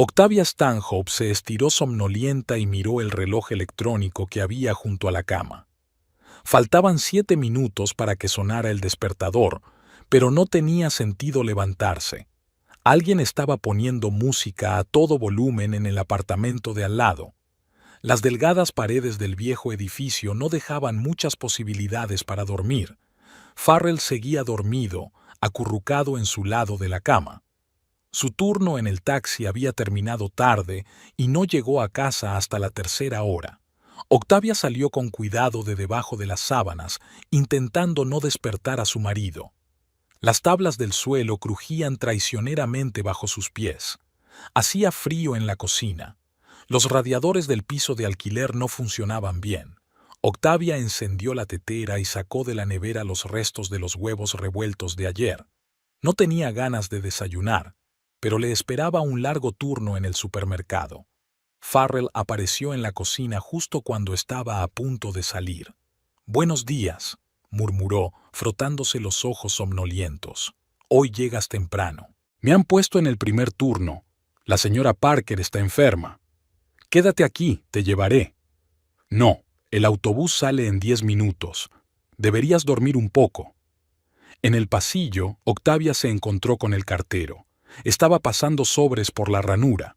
Octavia Stanhope se estiró somnolienta y miró el reloj electrónico que había junto a la cama. Faltaban 7 minutos para que sonara el despertador, pero no tenía sentido levantarse. Alguien estaba poniendo música a todo volumen en el apartamento de al lado. Las delgadas paredes del viejo edificio no dejaban muchas posibilidades para dormir. Farrell seguía dormido, acurrucado en su lado de la cama. Su turno en el taxi había terminado tarde y no llegó a casa hasta la tercera hora. Octavia salió con cuidado de debajo de las sábanas, intentando no despertar a su marido. Las tablas del suelo crujían traicioneramente bajo sus pies. Hacía frío en la cocina. Los radiadores del piso de alquiler no funcionaban bien. Octavia encendió la tetera y sacó de la nevera los restos de los huevos revueltos de ayer. No tenía ganas de desayunar, pero le esperaba un largo turno en el supermercado. Farrell apareció en la cocina justo cuando estaba a punto de salir. «Buenos días», murmuró, frotándose los ojos somnolientos. «Hoy llegas temprano. Me han puesto en el primer turno. La señora Parker está enferma. Quédate aquí, te llevaré». «No, el autobús sale en 10 minutos. Deberías dormir un poco». En el pasillo, Octavia se encontró con el cartero. Estaba pasando sobres por la ranura.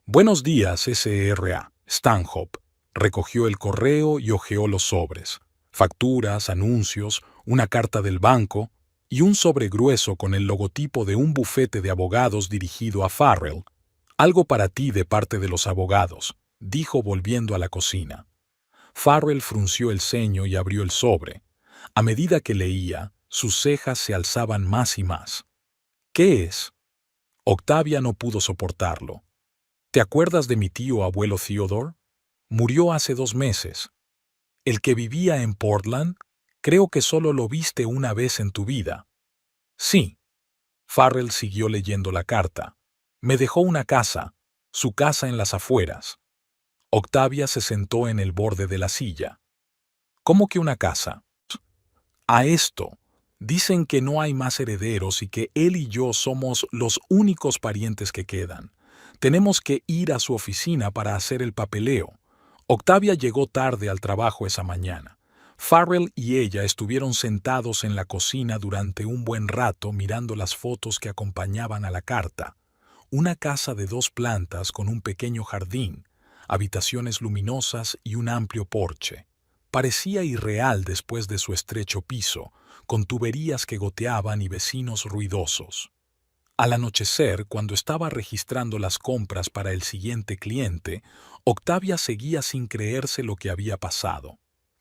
«Buenos días, S.R.A. Stanhope». Recogió el correo y hojeó los sobres. Facturas, anuncios, una carta del banco y un sobre grueso con el logotipo de un bufete de abogados dirigido a Farrell. «Algo para ti de parte de los abogados», dijo volviendo a la cocina. Farrell frunció el ceño y abrió el sobre. A medida que leía, sus cejas se alzaban más y más. «¿Qué es?» Octavia no pudo soportarlo. «¿Te acuerdas de mi tío abuelo Theodore? Murió hace 2 meses. ¿El que vivía en Portland? Creo que solo lo viste una vez en tu vida». «Sí». Farrell siguió leyendo la carta. «Me dejó una casa, su casa en las afueras». Octavia se sentó en el borde de la silla. «¿Cómo que una casa?» «A esto. Dicen que no hay más herederos y que él y yo somos los únicos parientes que quedan. Tenemos que ir a su oficina para hacer el papeleo». Octavia llegó tarde al trabajo esa mañana. Farrell y ella estuvieron sentados en la cocina durante un buen rato mirando las fotos que acompañaban a la carta. Una casa de 2 plantas con un pequeño jardín, habitaciones luminosas y un amplio porche. Parecía irreal después de su estrecho piso, con tuberías que goteaban y vecinos ruidosos. Al anochecer, cuando estaba registrando las compras para el siguiente cliente, Octavia seguía sin creerse lo que había pasado.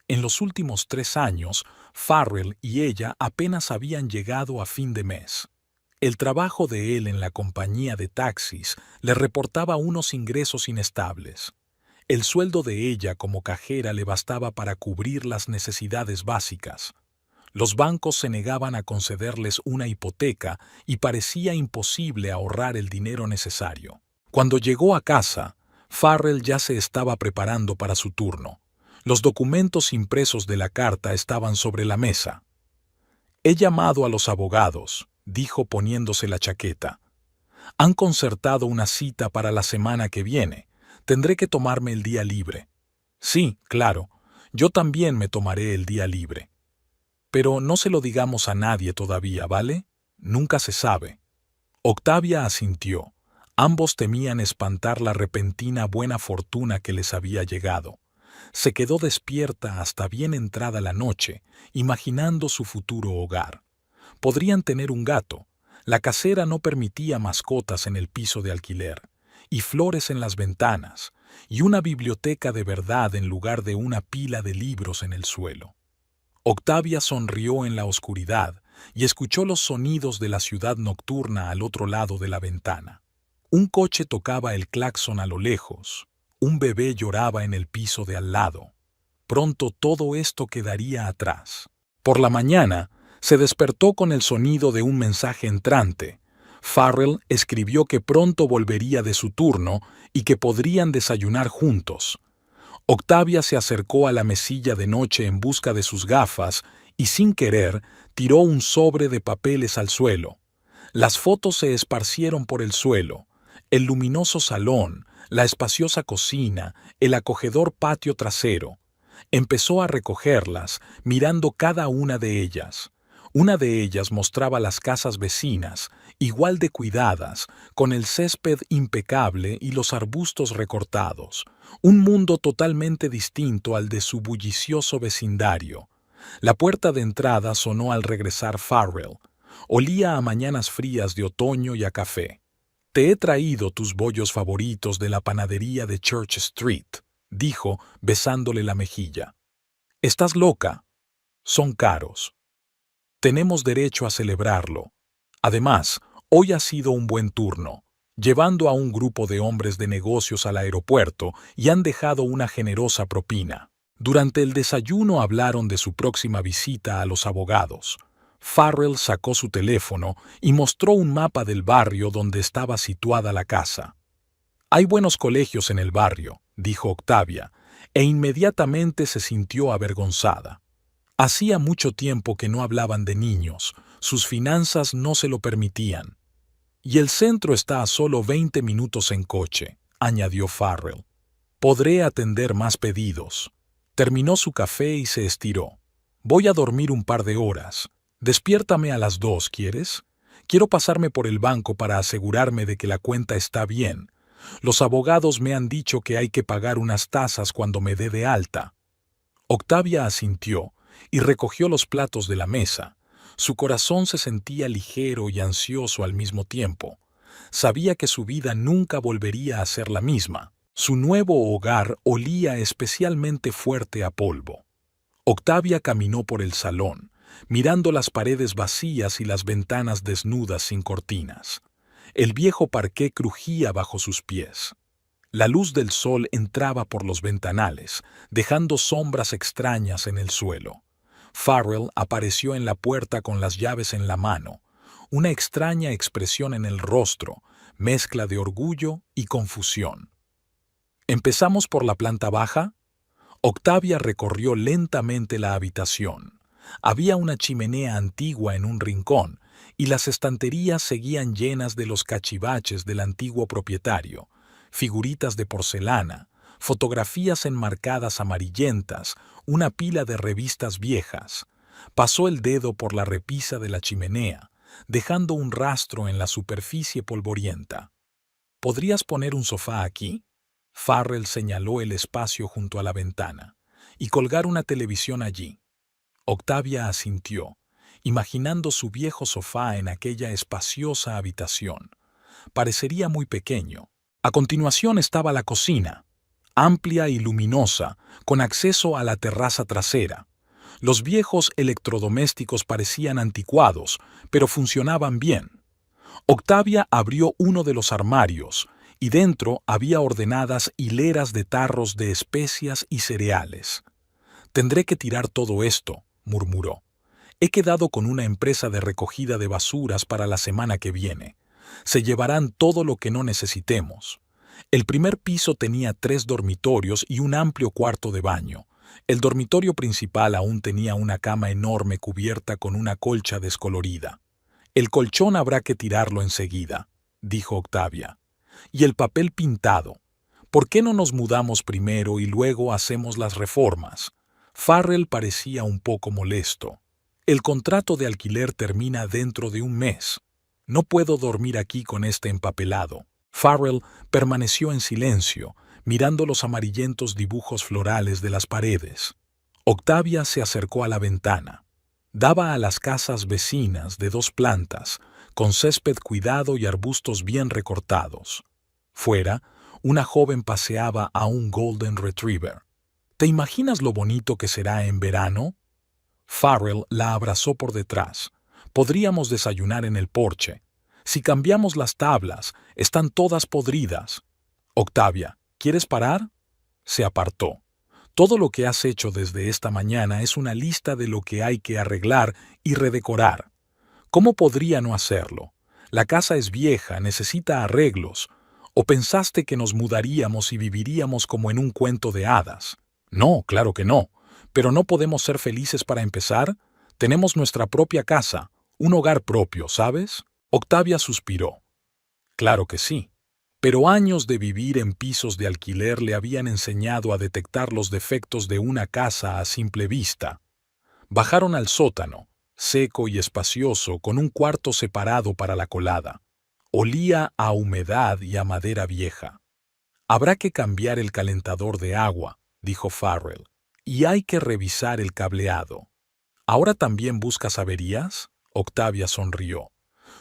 En los últimos 3 años, Farrell y ella apenas habían llegado a fin de mes. El trabajo de él en la compañía de taxis le reportaba unos ingresos inestables. El sueldo de ella como cajera le bastaba para cubrir las necesidades básicas. Los bancos se negaban a concederles una hipoteca y parecía imposible ahorrar el dinero necesario. Cuando llegó a casa, Farrell ya se estaba preparando para su turno. Los documentos impresos de la carta estaban sobre la mesa. «He llamado a los abogados», dijo poniéndose la chaqueta. «Han concertado una cita para la semana que viene. Tendré que tomarme el día libre». «Sí, claro. Yo también me tomaré el día libre. Pero no se lo digamos a nadie todavía, ¿vale? Nunca se sabe». Octavia asintió. Ambos temían espantar la repentina buena fortuna que les había llegado. Se quedó despierta hasta bien entrada la noche, imaginando su futuro hogar. Podrían tener un gato. La casera no permitía mascotas en el piso de alquiler, y flores en las ventanas, y una biblioteca de verdad en lugar de una pila de libros en el suelo. Octavia sonrió en la oscuridad y escuchó los sonidos de la ciudad nocturna al otro lado de la ventana. Un coche tocaba el claxon a lo lejos. Un bebé lloraba en el piso de al lado. Pronto todo esto quedaría atrás. Por la mañana, se despertó con el sonido de un mensaje entrante. Farrell escribió que pronto volvería de su turno y que podrían desayunar juntos. Octavia se acercó a la mesilla de noche en busca de sus gafas y, sin querer, tiró un sobre de papeles al suelo. Las fotos se esparcieron por el suelo. El luminoso salón, la espaciosa cocina, el acogedor patio trasero. Empezó a recogerlas, mirando cada una de ellas. Una de ellas mostraba las casas vecinas, igual de cuidadas, con el césped impecable y los arbustos recortados. Un mundo totalmente distinto al de su bullicioso vecindario. La puerta de entrada sonó al regresar Farrell. Olía a mañanas frías de otoño y a café. «Te he traído tus bollos favoritos de la panadería de Church Street», dijo, besándole la mejilla. «¿Estás loca? Son caros. Tenemos derecho a celebrarlo. Además, hoy ha sido un buen turno, llevando a un grupo de hombres de negocios al aeropuerto y han dejado una generosa propina». Durante el desayuno hablaron de su próxima visita a los abogados. Farrell sacó su teléfono y mostró un mapa del barrio donde estaba situada la casa. «Hay buenos colegios en el barrio», dijo Octavia, e inmediatamente se sintió avergonzada. Hacía mucho tiempo que no hablaban de niños, sus finanzas no se lo permitían. «Y el centro está a solo 20 minutos en coche», añadió Farrell. «Podré atender más pedidos». Terminó su café y se estiró. «Voy a dormir un par de horas. Despiértame a las 2, ¿quieres? Quiero pasarme por el banco para asegurarme de que la cuenta está bien. Los abogados me han dicho que hay que pagar unas tasas cuando me dé de alta». Octavia asintió y recogió los platos de la mesa. Su corazón se sentía ligero y ansioso al mismo tiempo. Sabía que su vida nunca volvería a ser la misma. Su nuevo hogar olía especialmente fuerte a polvo. Octavia caminó por el salón, mirando las paredes vacías y las ventanas desnudas sin cortinas. El viejo parqué crujía bajo sus pies. La luz del sol entraba por los ventanales, dejando sombras extrañas en el suelo. Farrell apareció en la puerta con las llaves en la mano, una extraña expresión en el rostro, mezcla de orgullo y confusión. «¿Empezamos por la planta baja?» Octavia recorrió lentamente la habitación. Había una chimenea antigua en un rincón, y las estanterías seguían llenas de los cachivaches del antiguo propietario, figuritas de porcelana, fotografías enmarcadas amarillentas, una pila de revistas viejas. Pasó el dedo por la repisa de la chimenea, dejando un rastro en la superficie polvorienta. «¿Podrías poner un sofá aquí?» Farrell señaló el espacio junto a la ventana. «Y colgar una televisión allí». Octavia asintió, imaginando su viejo sofá en aquella espaciosa habitación. Parecería muy pequeño. A continuación estaba la cocina, amplia y luminosa, con acceso a la terraza trasera. Los viejos electrodomésticos parecían anticuados, pero funcionaban bien. Octavia abrió uno de los armarios, y dentro había ordenadas hileras de tarros de especias y cereales. «Tendré que tirar todo esto», murmuró. «He quedado con una empresa de recogida de basuras para la semana que viene. Se llevarán todo lo que no necesitemos». El primer piso tenía 3 dormitorios y un amplio cuarto de baño. El dormitorio principal aún tenía una cama enorme cubierta con una colcha descolorida. «El colchón habrá que tirarlo enseguida», dijo Octavia. «Y el papel pintado. ¿Por qué no nos mudamos primero y luego hacemos las reformas?» Farrell parecía un poco molesto. «El contrato de alquiler termina dentro de un mes. No puedo dormir aquí con este empapelado». Farrell permaneció en silencio, mirando los amarillentos dibujos florales de las paredes. Octavia se acercó a la ventana. Daba a las casas vecinas de 2 plantas, con césped cuidado y arbustos bien recortados. Fuera, una joven paseaba a un Golden Retriever. «¿Te imaginas lo bonito que será en verano?» Farrell la abrazó por detrás. «Podríamos desayunar en el porche. Si cambiamos las tablas, están todas podridas». «Octavia, ¿quieres parar?» Se apartó. «Todo lo que has hecho desde esta mañana es una lista de lo que hay que arreglar y redecorar. ¿Cómo podría no hacerlo? La casa es vieja, necesita arreglos. ¿O pensaste que nos mudaríamos y viviríamos como en un cuento de hadas? No, claro que no. Pero ¿no podemos ser felices para empezar? Tenemos nuestra propia casa, un hogar propio, ¿sabes?» Octavia suspiró. «Claro que sí. Pero años de vivir en pisos de alquiler le habían enseñado a detectar los defectos de una casa a simple vista. Bajaron al sótano, seco y espacioso, con un cuarto separado para la colada. Olía a humedad y a madera vieja. Habrá que cambiar el calentador de agua, dijo Farrell, y hay que revisar el cableado. ¿Ahora también buscas averías? Octavia sonrió.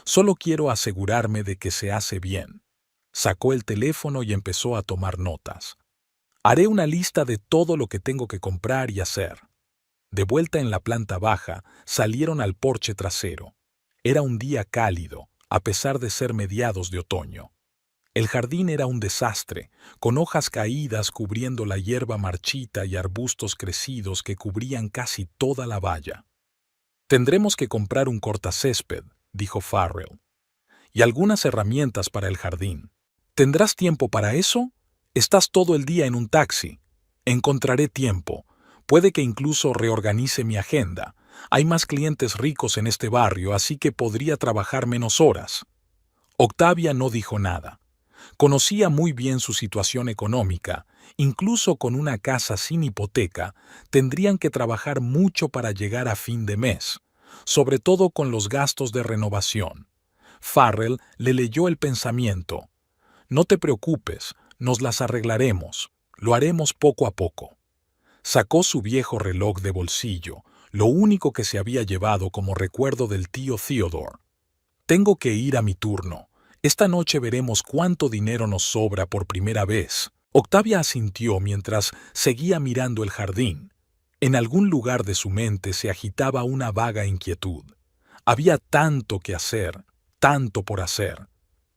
Solo quiero asegurarme de que se hace bien. Sacó el teléfono y empezó a tomar notas. Haré una lista de todo lo que tengo que comprar y hacer. De vuelta en la planta baja, salieron al porche trasero. Era un día cálido, a pesar de ser mediados de otoño. El jardín era un desastre, con hojas caídas cubriendo la hierba marchita y arbustos crecidos que cubrían casi toda la valla. Tendremos que comprar un cortacésped, dijo Farrell, y algunas herramientas para el jardín. ¿Tendrás tiempo para eso? Estás todo el día en un taxi. Encontraré tiempo. Puede que incluso reorganice mi agenda. Hay más clientes ricos en este barrio, así que podría trabajar menos horas. Octavia no dijo nada. Conocía muy bien su situación económica. Incluso con una casa sin hipoteca, tendrían que trabajar mucho para llegar a fin de mes, sobre todo con los gastos de renovación. Farrell le leyó el pensamiento. No te preocupes, nos las arreglaremos. Lo haremos poco a poco. Sacó su viejo reloj de bolsillo, lo único que se había llevado como recuerdo del tío Theodore. Tengo que ir a mi turno. Esta noche veremos cuánto dinero nos sobra por primera vez. Octavia asintió mientras seguía mirando el jardín. En algún lugar de su mente se agitaba una vaga inquietud. Había tanto que hacer, tanto por hacer,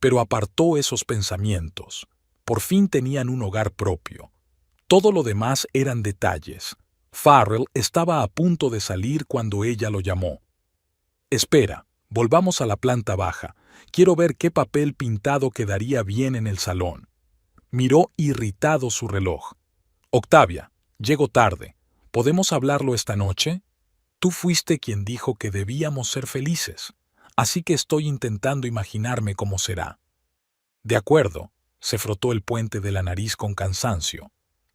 pero apartó esos pensamientos. Por fin tenían un hogar propio. Todo lo demás eran detalles. Farrell estaba a punto de salir cuando ella lo llamó. Espera, volvamos a la planta baja. Quiero ver qué papel pintado quedaría bien en el salón. Miró irritado su reloj. Octavia, llego tarde. ¿Podemos hablarlo esta noche? Tú fuiste quien dijo que debíamos ser felices, así que estoy intentando imaginarme cómo será. De acuerdo, se frotó el puente de la nariz con cansancio.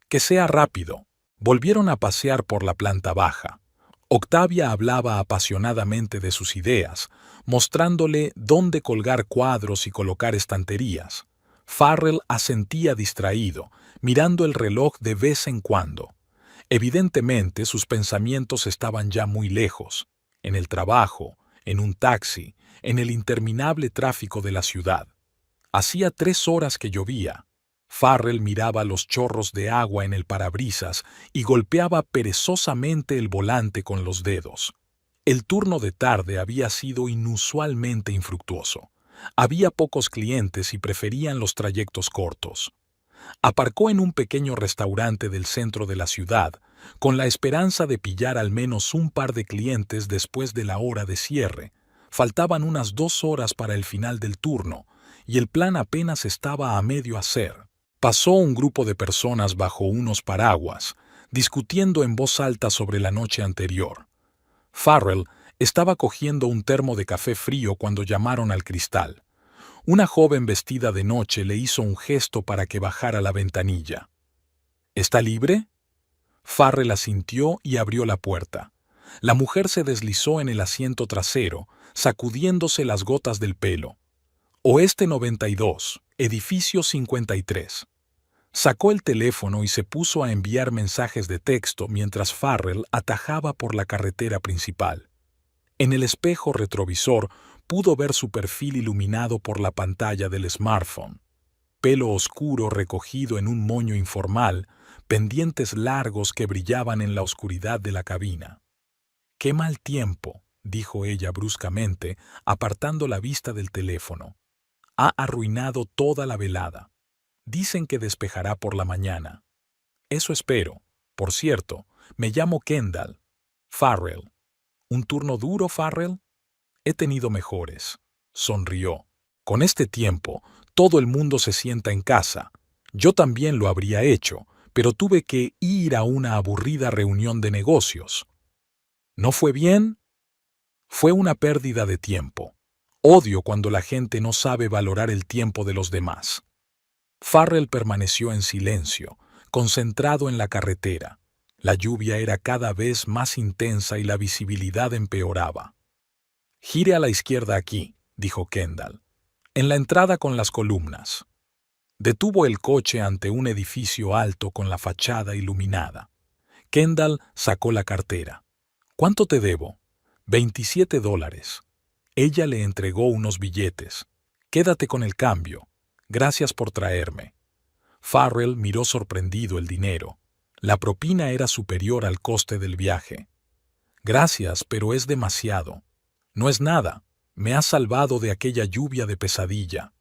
Que sea rápido. Volvieron a pasear por la planta baja. Octavia hablaba apasionadamente de sus ideas, mostrándole dónde colgar cuadros y colocar estanterías. Farrell asentía distraído, mirando el reloj de vez en cuando. Evidentemente sus pensamientos estaban ya muy lejos, en el trabajo, en un taxi, en el interminable tráfico de la ciudad. Hacía 3 horas que llovía. Farrell miraba los chorros de agua en el parabrisas y golpeaba perezosamente el volante con los dedos. El turno de tarde había sido inusualmente infructuoso. Había pocos clientes y preferían los trayectos cortos. Aparcó en un pequeño restaurante del centro de la ciudad, con la esperanza de pillar al menos un par de clientes después de la hora de cierre. Faltaban unas 2 horas para el final del turno, y el plan apenas estaba a medio hacer. Pasó un grupo de personas bajo unos paraguas, discutiendo en voz alta sobre la noche anterior. Farrell estaba cogiendo un termo de café frío cuando llamaron al cristal. Una joven vestida de noche le hizo un gesto para que bajara la ventanilla. ¿Está libre? Farrell asintió y abrió la puerta. La mujer se deslizó en el asiento trasero, sacudiéndose las gotas del pelo. Oeste 92, edificio 53. Sacó el teléfono y se puso a enviar mensajes de texto mientras Farrell atajaba por la carretera principal. En el espejo retrovisor pudo ver su perfil iluminado por la pantalla del smartphone. Pelo oscuro recogido en un moño informal, pendientes largos que brillaban en la oscuridad de la cabina. «Qué mal tiempo», dijo ella bruscamente, apartando la vista del teléfono. «Ha arruinado toda la velada. Dicen que despejará por la mañana. Eso espero. Por cierto, me llamo Kendall. Farrell. ¿Un turno duro, Farrell? He tenido mejores». Sonrió. «Con este tiempo, todo el mundo se sienta en casa. Yo también lo habría hecho, pero tuve que ir a una aburrida reunión de negocios». «¿No fue bien?» «Fue una pérdida de tiempo. Odio cuando la gente no sabe valorar el tiempo de los demás». Farrell permaneció en silencio, concentrado en la carretera. La lluvia era cada vez más intensa y la visibilidad empeoraba. «Gire a la izquierda aquí», dijo Kendall, «en la entrada con las columnas». Detuvo el coche ante un edificio alto con la fachada iluminada. Kendall sacó la cartera. «¿Cuánto te debo?» $27. Ella le entregó unos billetes. «Quédate con el cambio. Gracias por traerme». Farrell miró sorprendido el dinero. La propina era superior al coste del viaje. «Gracias, pero es demasiado». «No es nada. Me has salvado de aquella lluvia de pesadilla».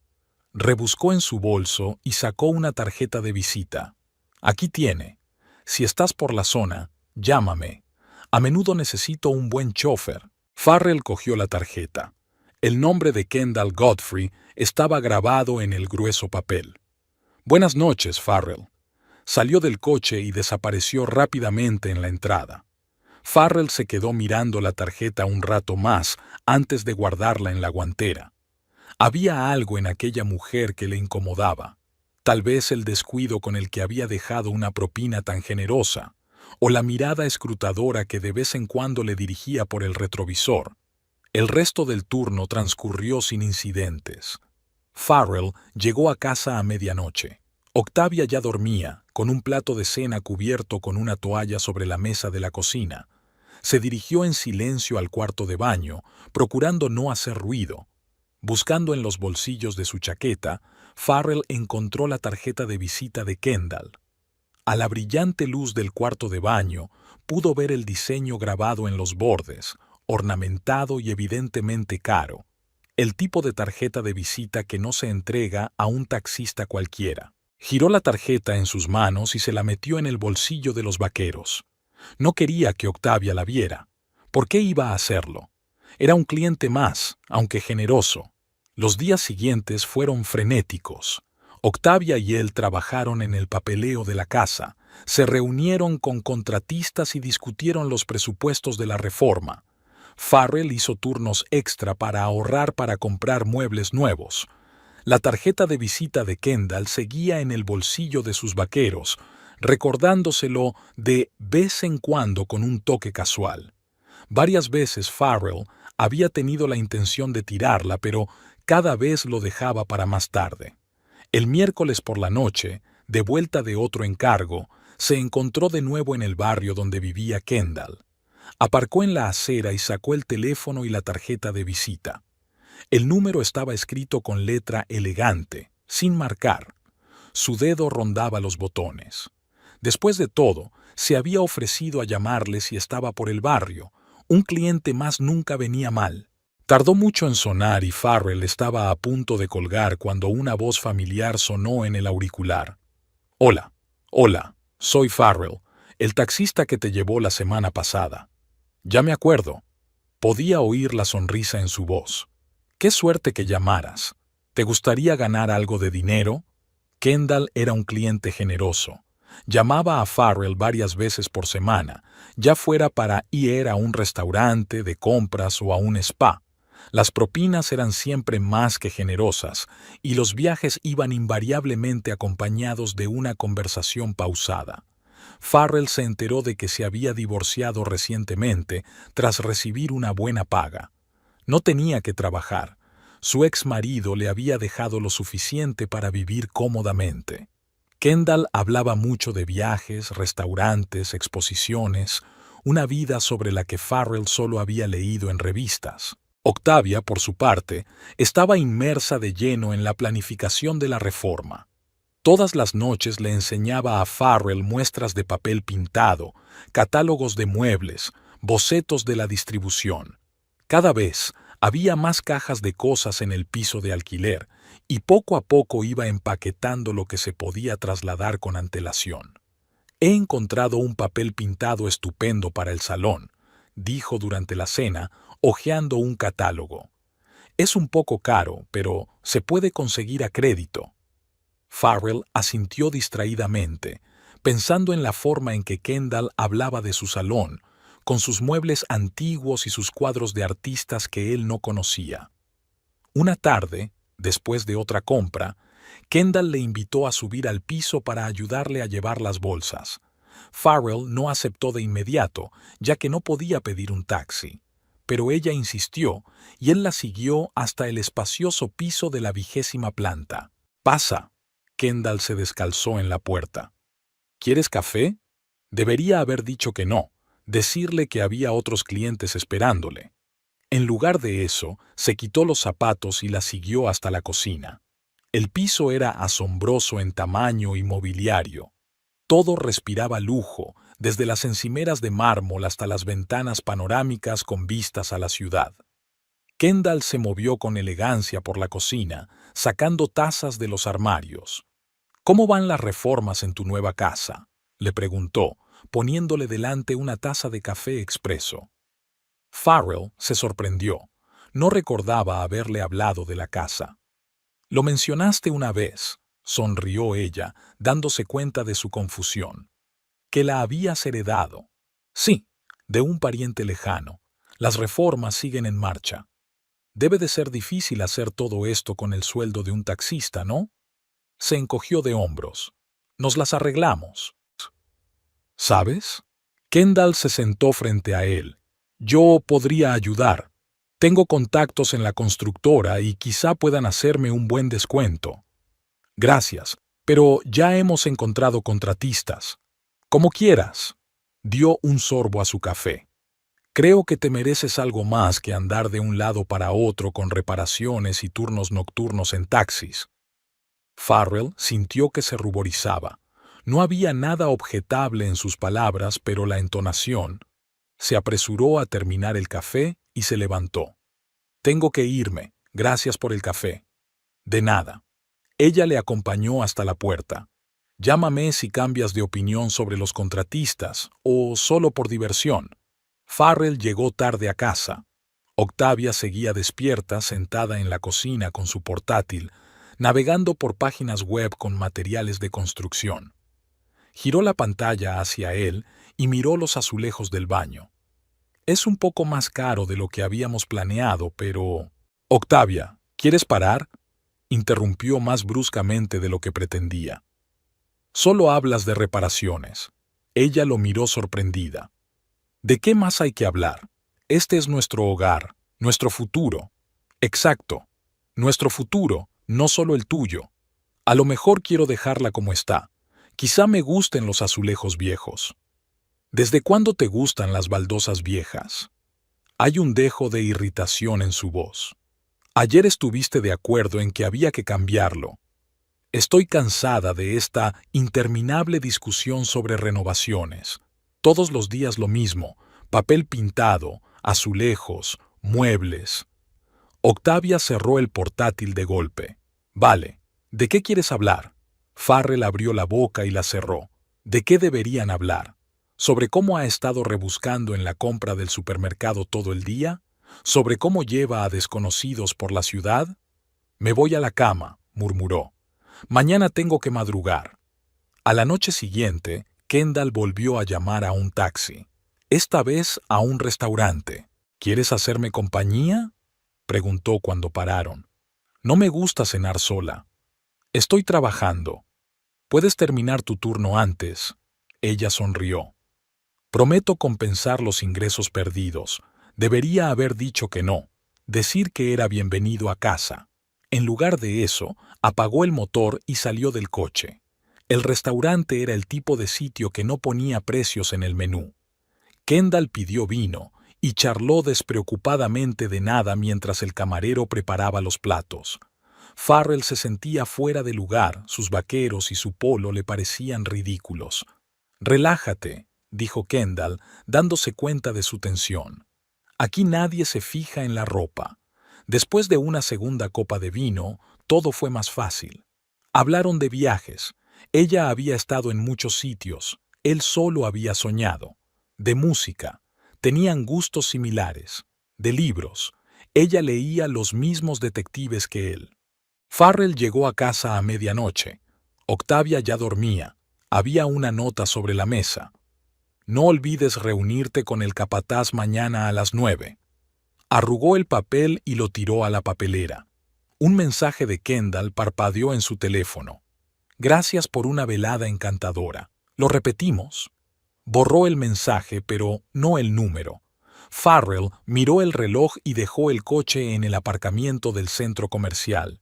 Rebuscó en su bolso y sacó una tarjeta de visita. «Aquí tiene. Si estás por la zona, llámame. A menudo necesito un buen chofer». Farrell cogió la tarjeta. El nombre de Kendall Godfrey estaba grabado en el grueso papel. «Buenas noches, Farrell». Salió del coche y desapareció rápidamente en la entrada. Farrell se quedó mirando la tarjeta un rato más antes de guardarla en la guantera. Había algo en aquella mujer que le incomodaba. Tal vez el descuido con el que había dejado una propina tan generosa, o la mirada escrutadora que de vez en cuando le dirigía por el retrovisor. El resto del turno transcurrió sin incidentes. Farrell llegó a casa a medianoche. Octavia ya dormía, con un plato de cena cubierto con una toalla sobre la mesa de la cocina. Se dirigió en silencio al cuarto de baño, procurando no hacer ruido. Buscando en los bolsillos de su chaqueta, Farrell encontró la tarjeta de visita de Kendall. A la brillante luz del cuarto de baño, pudo ver el diseño grabado en los bordes, ornamentado y evidentemente caro. El tipo de tarjeta de visita que no se entrega a un taxista cualquiera. Giró la tarjeta en sus manos y se la metió en el bolsillo de los vaqueros. No quería que Octavia la viera. ¿Por qué iba a hacerlo? Era un cliente más, aunque generoso. Los días siguientes fueron frenéticos. Octavia y él trabajaron en el papeleo de la casa, se reunieron con contratistas y discutieron los presupuestos de la reforma. Farrell hizo turnos extra para ahorrar para comprar muebles nuevos. La tarjeta de visita de Kendall seguía en el bolsillo de sus vaqueros, recordándoselo de vez en cuando con un toque casual. Varias veces Farrell había tenido la intención de tirarla, pero cada vez lo dejaba para más tarde. El miércoles por la noche, de vuelta de otro encargo, se encontró de nuevo en el barrio donde vivía Kendall. Aparcó en la acera y sacó el teléfono y la tarjeta de visita. El número estaba escrito con letra elegante, sin marcar. Su dedo rondaba los botones. Después de todo, se había ofrecido a llamarle si estaba por el barrio. Un cliente más nunca venía mal. Tardó mucho en sonar y Farrell estaba a punto de colgar cuando una voz familiar sonó en el auricular. «Hola, soy Farrell, el taxista que te llevó la semana pasada». «Ya me acuerdo». Podía oír la sonrisa en su voz. «Qué suerte que llamaras. ¿Te gustaría ganar algo de dinero?» Kendall era un cliente generoso. Llamaba a Farrell varias veces por semana, ya fuera para ir a un restaurante, de compras o a un spa. Las propinas eran siempre más que generosas, y los viajes iban invariablemente acompañados de una conversación pausada. Farrell se enteró de que se había divorciado recientemente tras recibir una buena paga. No tenía que trabajar. Su ex marido le había dejado lo suficiente para vivir cómodamente. Kendall hablaba mucho de viajes, restaurantes, exposiciones, una vida sobre la que Farrell solo había leído en revistas. Octavia, por su parte, estaba inmersa de lleno en la planificación de la reforma. Todas las noches le enseñaba a Farrell muestras de papel pintado, catálogos de muebles, bocetos de la distribución. Cada vez había más cajas de cosas en el piso de alquiler, y poco a poco iba empaquetando lo que se podía trasladar con antelación. «He encontrado un papel pintado estupendo para el salón», dijo durante la cena, hojeando un catálogo. «Es un poco caro, pero se puede conseguir a crédito». Farrell asintió distraídamente, pensando en la forma en que Kendall hablaba de su salón, con sus muebles antiguos y sus cuadros de artistas que él no conocía. Una tarde, después de otra compra, Kendall le invitó a subir al piso para ayudarle a llevar las bolsas. Farrell no aceptó de inmediato, ya que no podía pedir un taxi. Pero ella insistió, y él la siguió hasta el espacioso piso de la 20ª planta. «Pasa». Kendall se descalzó en la puerta. «¿Quieres café?» Debería haber dicho que no, decirle que había otros clientes esperándole. En lugar de eso, se quitó los zapatos y la siguió hasta la cocina. El piso era asombroso en tamaño y mobiliario. Todo respiraba lujo, desde las encimeras de mármol hasta las ventanas panorámicas con vistas a la ciudad. Kendall se movió con elegancia por la cocina, sacando tazas de los armarios. «¿Cómo van las reformas en tu nueva casa?», le preguntó, poniéndole delante una taza de café expreso. Farrell se sorprendió. No recordaba haberle hablado de la casa. «Lo mencionaste una vez», sonrió ella, dándose cuenta de su confusión. «¿Que la habías heredado?» «Sí, de un pariente lejano. Las reformas siguen en marcha. Debe de ser difícil hacer todo esto con el sueldo de un taxista, ¿no?». Se encogió de hombros. «Nos las arreglamos». «¿Sabes?». Kendall se sentó frente a él. «Yo podría ayudar. Tengo contactos en la constructora y quizá puedan hacerme un buen descuento». «Gracias, pero ya hemos encontrado contratistas». «Como quieras». Dio un sorbo a su café. «Creo que te mereces algo más que andar de un lado para otro con reparaciones y turnos nocturnos en taxis». Farrell sintió que se ruborizaba. No había nada objetable en sus palabras, pero la entonación. Se apresuró a terminar el café y se levantó. «Tengo que irme. Gracias por el café». «De nada». Ella le acompañó hasta la puerta. «Llámame si cambias de opinión sobre los contratistas, o solo por diversión». Farrell llegó tarde a casa. Octavia seguía despierta, sentada en la cocina con su portátil, navegando por páginas web con materiales de construcción. Giró la pantalla hacia él y miró los azulejos del baño. «Es un poco más caro de lo que habíamos planeado, pero...». «Octavia, ¿quieres parar?», interrumpió más bruscamente de lo que pretendía. «Solo hablas de reparaciones». Ella lo miró sorprendida. «¿De qué más hay que hablar? Este es nuestro hogar, nuestro futuro». «Exacto. Nuestro futuro, no solo el tuyo. A lo mejor quiero dejarla como está. Quizá me gusten los azulejos viejos». «¿Desde cuándo te gustan las baldosas viejas?». Hay un dejo de irritación en su voz. «Ayer estuviste de acuerdo en que había que cambiarlo». «Estoy cansada de esta interminable discusión sobre renovaciones. Todos los días lo mismo, papel pintado, azulejos, muebles». Octavia cerró el portátil de golpe. «Vale, ¿de qué quieres hablar?». Farrell abrió la boca y la cerró. ¿De qué deberían hablar? ¿Sobre cómo ha estado rebuscando en la compra del supermercado todo el día? ¿Sobre cómo lleva a desconocidos por la ciudad? «Me voy a la cama», murmuró. «Mañana tengo que madrugar». A la noche siguiente, Kendall volvió a llamar a un taxi. Esta vez a un restaurante. «¿Quieres hacerme compañía?», preguntó cuando pararon. «No me gusta cenar sola». «Estoy trabajando». «Puedes terminar tu turno antes». Ella sonrió. «Prometo compensar los ingresos perdidos». Debería haber dicho que no, decir que era bienvenido a casa. En lugar de eso, apagó el motor y salió del coche. El restaurante era el tipo de sitio que no ponía precios en el menú. Kendall pidió vino y charló despreocupadamente de nada mientras el camarero preparaba los platos. Farrell se sentía fuera de lugar, sus vaqueros y su polo le parecían ridículos. «Relájate», dijo Kendall, dándose cuenta de su tensión. «Aquí nadie se fija en la ropa». Después de una segunda copa de vino, todo fue más fácil. Hablaron de viajes. Ella había estado en muchos sitios, él solo había soñado. De música. Tenían gustos similares. De libros. Ella leía los mismos detectives que él. Farrell llegó a casa a medianoche. Octavia ya dormía. Había una nota sobre la mesa. «No olvides reunirte con el capataz mañana a las 9». Arrugó el papel y lo tiró a la papelera. Un mensaje de Kendall parpadeó en su teléfono. Gracias por una velada encantadora. Lo repetimos. Borró el mensaje, pero no el número. Farrell miró el reloj y dejó el coche en el aparcamiento del centro comercial.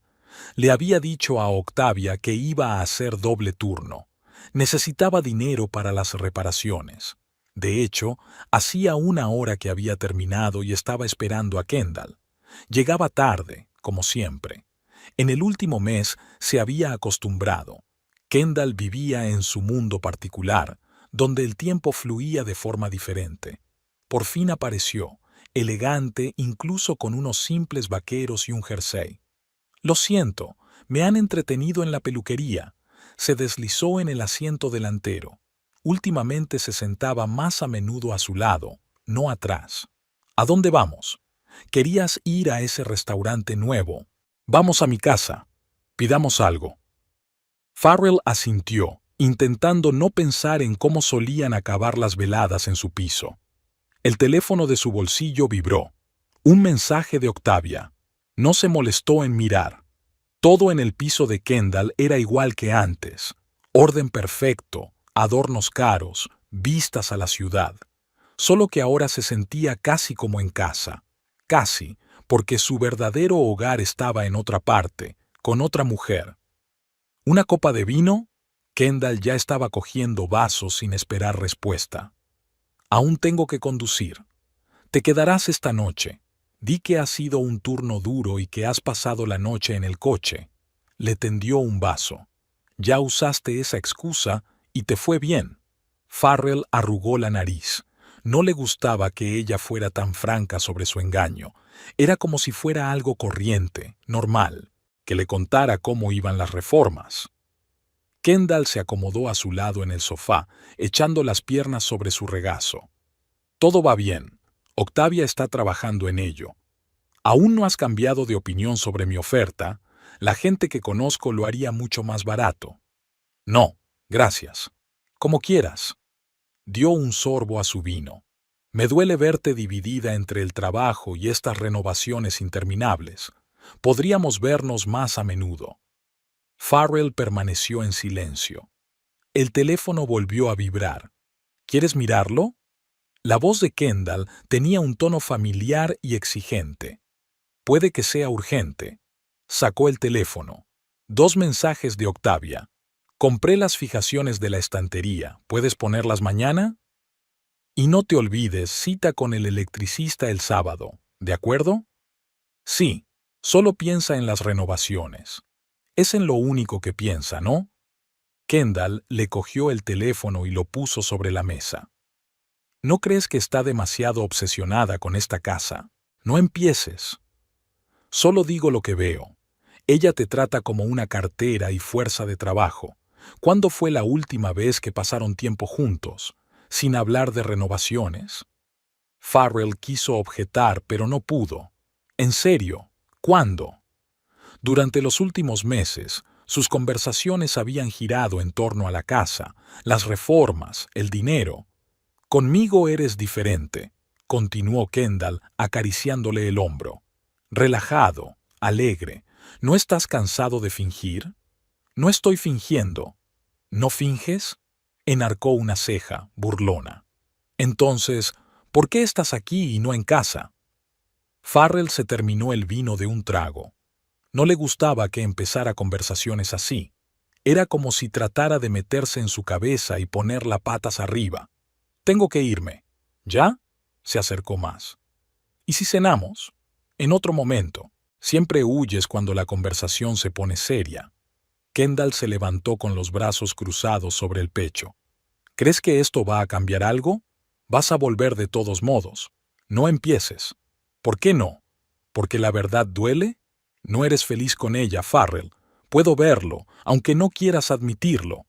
Le había dicho a Octavia que iba a hacer doble turno. Necesitaba dinero para las reparaciones. De hecho, hacía una hora que había terminado y estaba esperando a Kendall. Llegaba tarde, como siempre. En el último mes se había acostumbrado. Kendall vivía en su mundo particular, donde el tiempo fluía de forma diferente. Por fin apareció, elegante incluso con unos simples vaqueros y un jersey. Lo siento, me han entretenido en la peluquería. Se deslizó en el asiento delantero. Últimamente se sentaba más a menudo a su lado, no atrás. ¿A dónde vamos? Querías ir a ese restaurante nuevo. Vamos a mi casa. Pidamos algo. Farrell asintió, intentando no pensar en cómo solían acabar las veladas en su piso. El teléfono de su bolsillo vibró. Un mensaje de Octavia. No se molestó en mirar. Todo en el piso de Kendall era igual que antes. Orden perfecto, adornos caros, vistas a la ciudad. Solo que ahora se sentía casi como en casa. Casi, porque su verdadero hogar estaba en otra parte, con otra mujer. ¿Una copa de vino? Kendall ya estaba cogiendo vasos sin esperar respuesta. Aún tengo que conducir. Te quedarás esta noche. Di que ha sido un turno duro y que has pasado la noche en el coche. Le tendió un vaso. Ya usaste esa excusa y te fue bien. Farrell arrugó la nariz. No le gustaba que ella fuera tan franca sobre su engaño. Era como si fuera algo corriente, normal, que le contara cómo iban las reformas. Kendall se acomodó a su lado en el sofá, echando las piernas sobre su regazo. Todo va bien. Octavia está trabajando en ello. Aún no has cambiado de opinión sobre mi oferta. La gente que conozco lo haría mucho más barato. No, gracias. Como quieras. Dio un sorbo a su vino. Me duele verte dividida entre el trabajo y estas renovaciones interminables. Podríamos vernos más a menudo. Farrell permaneció en silencio. El teléfono volvió a vibrar. ¿Quieres mirarlo? La voz de Kendall tenía un tono familiar y exigente. Puede que sea urgente. Sacó el teléfono. 2 mensajes de Octavia. Compré las fijaciones de la estantería. ¿Puedes ponerlas mañana? Y no te olvides, cita con el electricista el sábado. ¿De acuerdo? Sí. Solo piensa en las renovaciones. Es en lo único que piensa, ¿no? Kendall le cogió el teléfono y lo puso sobre la mesa. ¿No crees que está demasiado obsesionada con esta casa? No empieces. Solo digo lo que veo. Ella te trata como una cartera y fuerza de trabajo. ¿Cuándo fue la última vez que pasaron tiempo juntos, sin hablar de renovaciones? Farrell quiso objetar, pero no pudo. En serio, ¿cuándo? Durante los últimos meses, sus conversaciones habían girado en torno a la casa, las reformas, el dinero. Conmigo eres diferente, continuó Kendall acariciándole el hombro. Relajado, alegre. ¿No estás cansado de fingir? No estoy fingiendo. ¿No finges? Enarcó una ceja, burlona. Entonces, ¿por qué estás aquí y no en casa? Farrell se terminó el vino de un trago. No le gustaba que empezara conversaciones así. Era como si tratara de meterse en su cabeza y ponerla patas arriba. Tengo que irme. ¿Ya? Se acercó más. ¿Y si cenamos? En otro momento. Siempre huyes cuando la conversación se pone seria. Kendall se levantó con los brazos cruzados sobre el pecho. ¿Crees que esto va a cambiar algo? Vas a volver de todos modos. No empieces. ¿Por qué no? ¿Porque la verdad duele? No eres feliz con ella, Farrell. Puedo verlo, aunque no quieras admitirlo.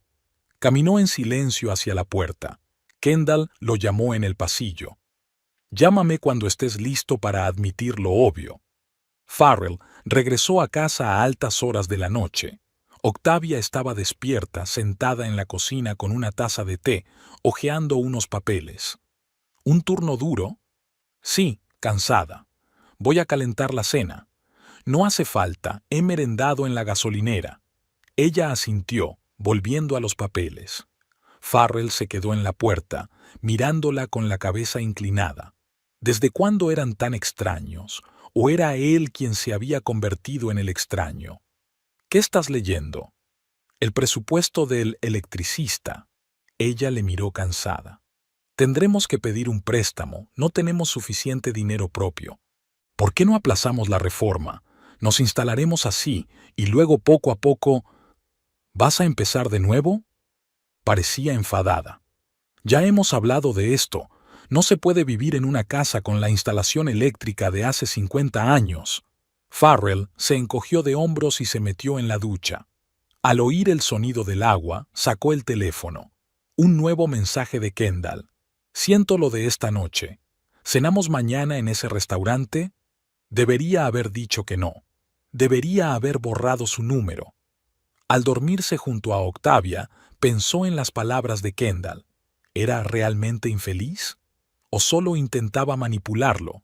Caminó en silencio hacia la puerta. Kendall lo llamó en el pasillo. Llámame cuando estés listo para admitir lo obvio. Farrell regresó a casa a altas horas de la noche. Octavia estaba despierta, sentada en la cocina con una taza de té, hojeando unos papeles. ¿Un turno duro? Sí, cansada. Voy a calentar la cena. No hace falta, he merendado en la gasolinera. Ella asintió, volviendo a los papeles. Farrell se quedó en la puerta, mirándola con la cabeza inclinada. ¿Desde cuándo eran tan extraños? ¿O era él quien se había convertido en el extraño? ¿Qué estás leyendo? El presupuesto del electricista. Ella le miró cansada. Tendremos que pedir un préstamo, no tenemos suficiente dinero propio. ¿Por qué no aplazamos la reforma? Nos instalaremos así, y luego poco a poco... ¿Vas a empezar de nuevo? Parecía enfadada. Ya hemos hablado de esto. No se puede vivir en una casa con la instalación eléctrica de hace 50 años. Farrell se encogió de hombros y se metió en la ducha. Al oír el sonido del agua, sacó el teléfono. Un nuevo mensaje de Kendall. Siento lo de esta noche. ¿Cenamos mañana en ese restaurante? Debería haber dicho que no. Debería haber borrado su número. Al dormirse junto a Octavia, pensó en las palabras de Kendall. ¿Era realmente infeliz? ¿O solo intentaba manipularlo?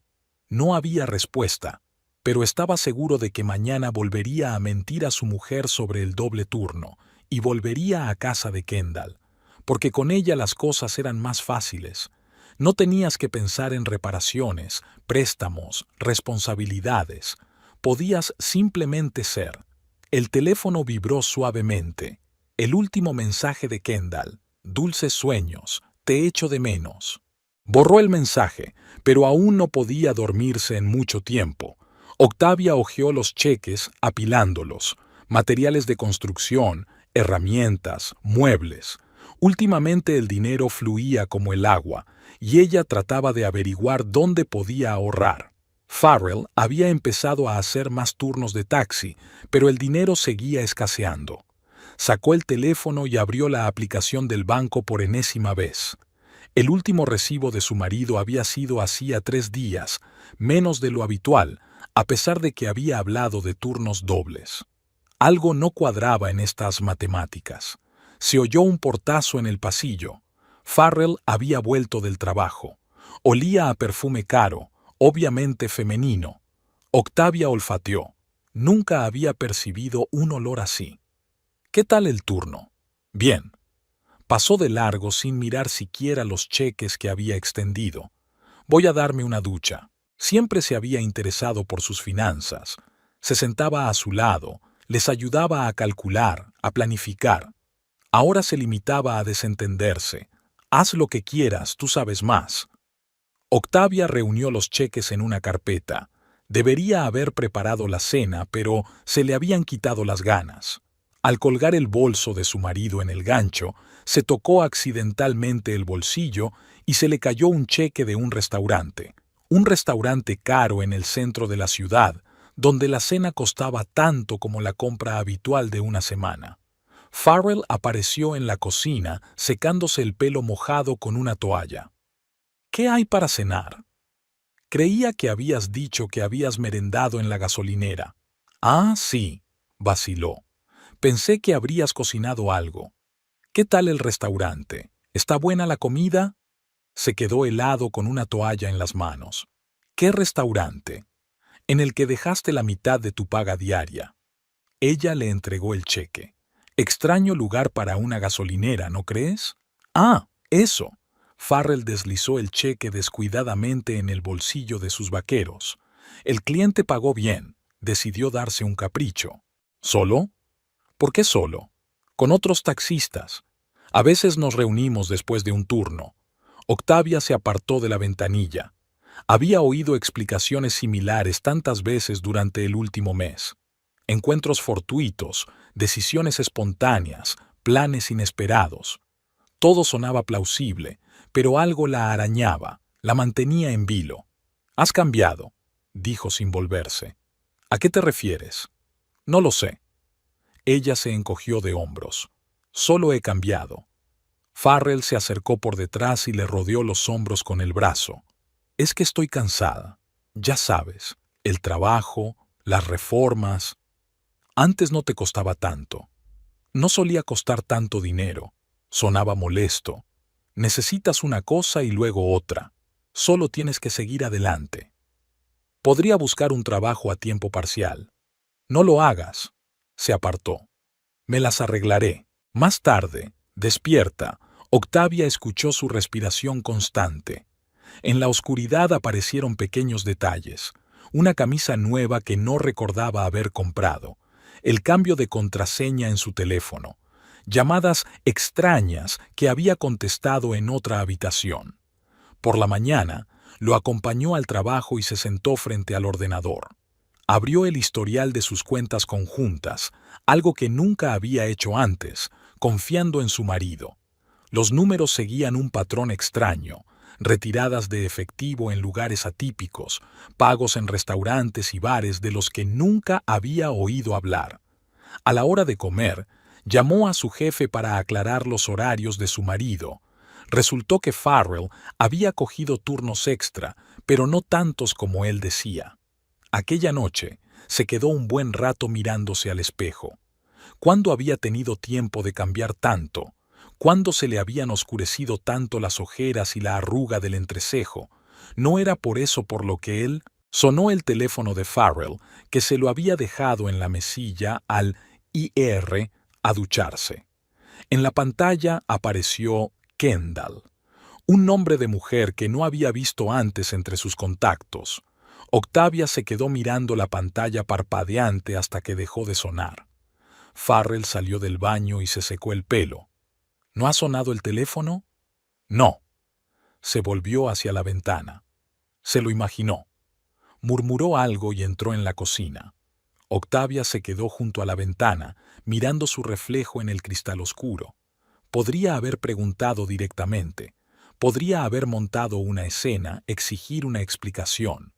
No había respuesta, pero estaba seguro de que mañana volvería a mentir a su mujer sobre el doble turno y volvería a casa de Kendall, porque con ella las cosas eran más fáciles. No tenías que pensar en reparaciones, préstamos, responsabilidades. Podías simplemente ser. El teléfono vibró suavemente. El último mensaje de Kendall. Dulces sueños, te echo de menos. Borró el mensaje, pero aún no podía dormirse en mucho tiempo. Octavia hojeó los cheques, apilándolos. Materiales de construcción, herramientas, muebles. Últimamente el dinero fluía como el agua, y ella trataba de averiguar dónde podía ahorrar. Farrell había empezado a hacer más turnos de taxi, pero el dinero seguía escaseando. Sacó el teléfono y abrió la aplicación del banco por enésima vez. El último recibo de su marido había sido hacía 3 días, menos de lo habitual, a pesar de que había hablado de turnos dobles. Algo no cuadraba en estas matemáticas. Se oyó un portazo en el pasillo. Farrell había vuelto del trabajo. Olía a perfume caro, obviamente femenino. Octavia olfateó. Nunca había percibido un olor así. ¿Qué tal el turno? Bien. Pasó de largo sin mirar siquiera los cheques que había extendido. Voy a darme una ducha. Siempre se había interesado por sus finanzas. Se sentaba a su lado, les ayudaba a calcular, a planificar. Ahora se limitaba a desentenderse. Haz lo que quieras, tú sabes más. Octavia reunió los cheques en una carpeta. Debería haber preparado la cena, pero se le habían quitado las ganas. Al colgar el bolso de su marido en el gancho, se tocó accidentalmente el bolsillo y se le cayó un cheque de un restaurante caro en el centro de la ciudad, donde la cena costaba tanto como la compra habitual de una semana. Farrell apareció en la cocina secándose el pelo mojado con una toalla. ¿Qué hay para cenar? Creía que habías dicho que habías merendado en la gasolinera. Ah, sí, vaciló. Pensé que habrías cocinado algo. ¿Qué tal el restaurante? ¿Está buena la comida? Se quedó helado con una toalla en las manos. ¿Qué restaurante? En el que dejaste la mitad de tu paga diaria. Ella le entregó el cheque. Extraño lugar para una gasolinera, ¿no crees? Ah, eso. Farrell deslizó el cheque descuidadamente en el bolsillo de sus vaqueros. El cliente pagó bien. Decidió darse un capricho. ¿Solo? ¿Por qué solo? Con otros taxistas. A veces nos reunimos después de un turno. Octavia se apartó de la ventanilla. Había oído explicaciones similares tantas veces durante el último mes. Encuentros fortuitos, decisiones espontáneas, planes inesperados. Todo sonaba plausible, pero algo la arañaba, la mantenía en vilo. «Has cambiado», dijo sin volverse. «¿A qué te refieres?» «No lo sé». Ella se encogió de hombros. «Solo he cambiado». Farrell se acercó por detrás y le rodeó los hombros con el brazo. «Es que estoy cansada. Ya sabes, el trabajo, las reformas. Antes no te costaba tanto. No solía costar tanto dinero. Sonaba molesto. Necesitas una cosa y luego otra. Solo tienes que seguir adelante. Podría buscar un trabajo a tiempo parcial. No lo hagas. Se apartó. Me las arreglaré. Más tarde, despierta, Octavia escuchó su respiración constante. En la oscuridad aparecieron pequeños detalles. Una camisa nueva que no recordaba haber comprado. El cambio de contraseña en su teléfono. Llamadas extrañas que había contestado en otra habitación. Por la mañana, lo acompañó al trabajo y se sentó frente al ordenador. Abrió el historial de sus cuentas conjuntas, algo que nunca había hecho antes, confiando en su marido. Los números seguían un patrón extraño: retiradas de efectivo en lugares atípicos, pagos en restaurantes y bares de los que nunca había oído hablar. A la hora de comer, llamó a su jefe para aclarar los horarios de su marido. Resultó que Farrell había cogido turnos extra, pero no tantos como él decía. Aquella noche se quedó un buen rato mirándose al espejo. ¿Cuándo había tenido tiempo de cambiar tanto? ¿Cuándo se le habían oscurecido tanto las ojeras y la arruga del entrecejo? No era por eso por lo que él... Sonó el teléfono de Farrell, que se lo había dejado en la mesilla al ir a ducharse. En la pantalla apareció Kendall, un nombre de mujer que no había visto antes entre sus contactos. Octavia se quedó mirando la pantalla parpadeante hasta que dejó de sonar. Farrell salió del baño y se secó el pelo. ¿No ha sonado el teléfono? No. Se volvió hacia la ventana. Se lo imaginó. Murmuró algo y entró en la cocina. Octavia se quedó junto a la ventana, mirando su reflejo en el cristal oscuro. Podría haber preguntado directamente. Podría haber montado una escena, exigir una explicación.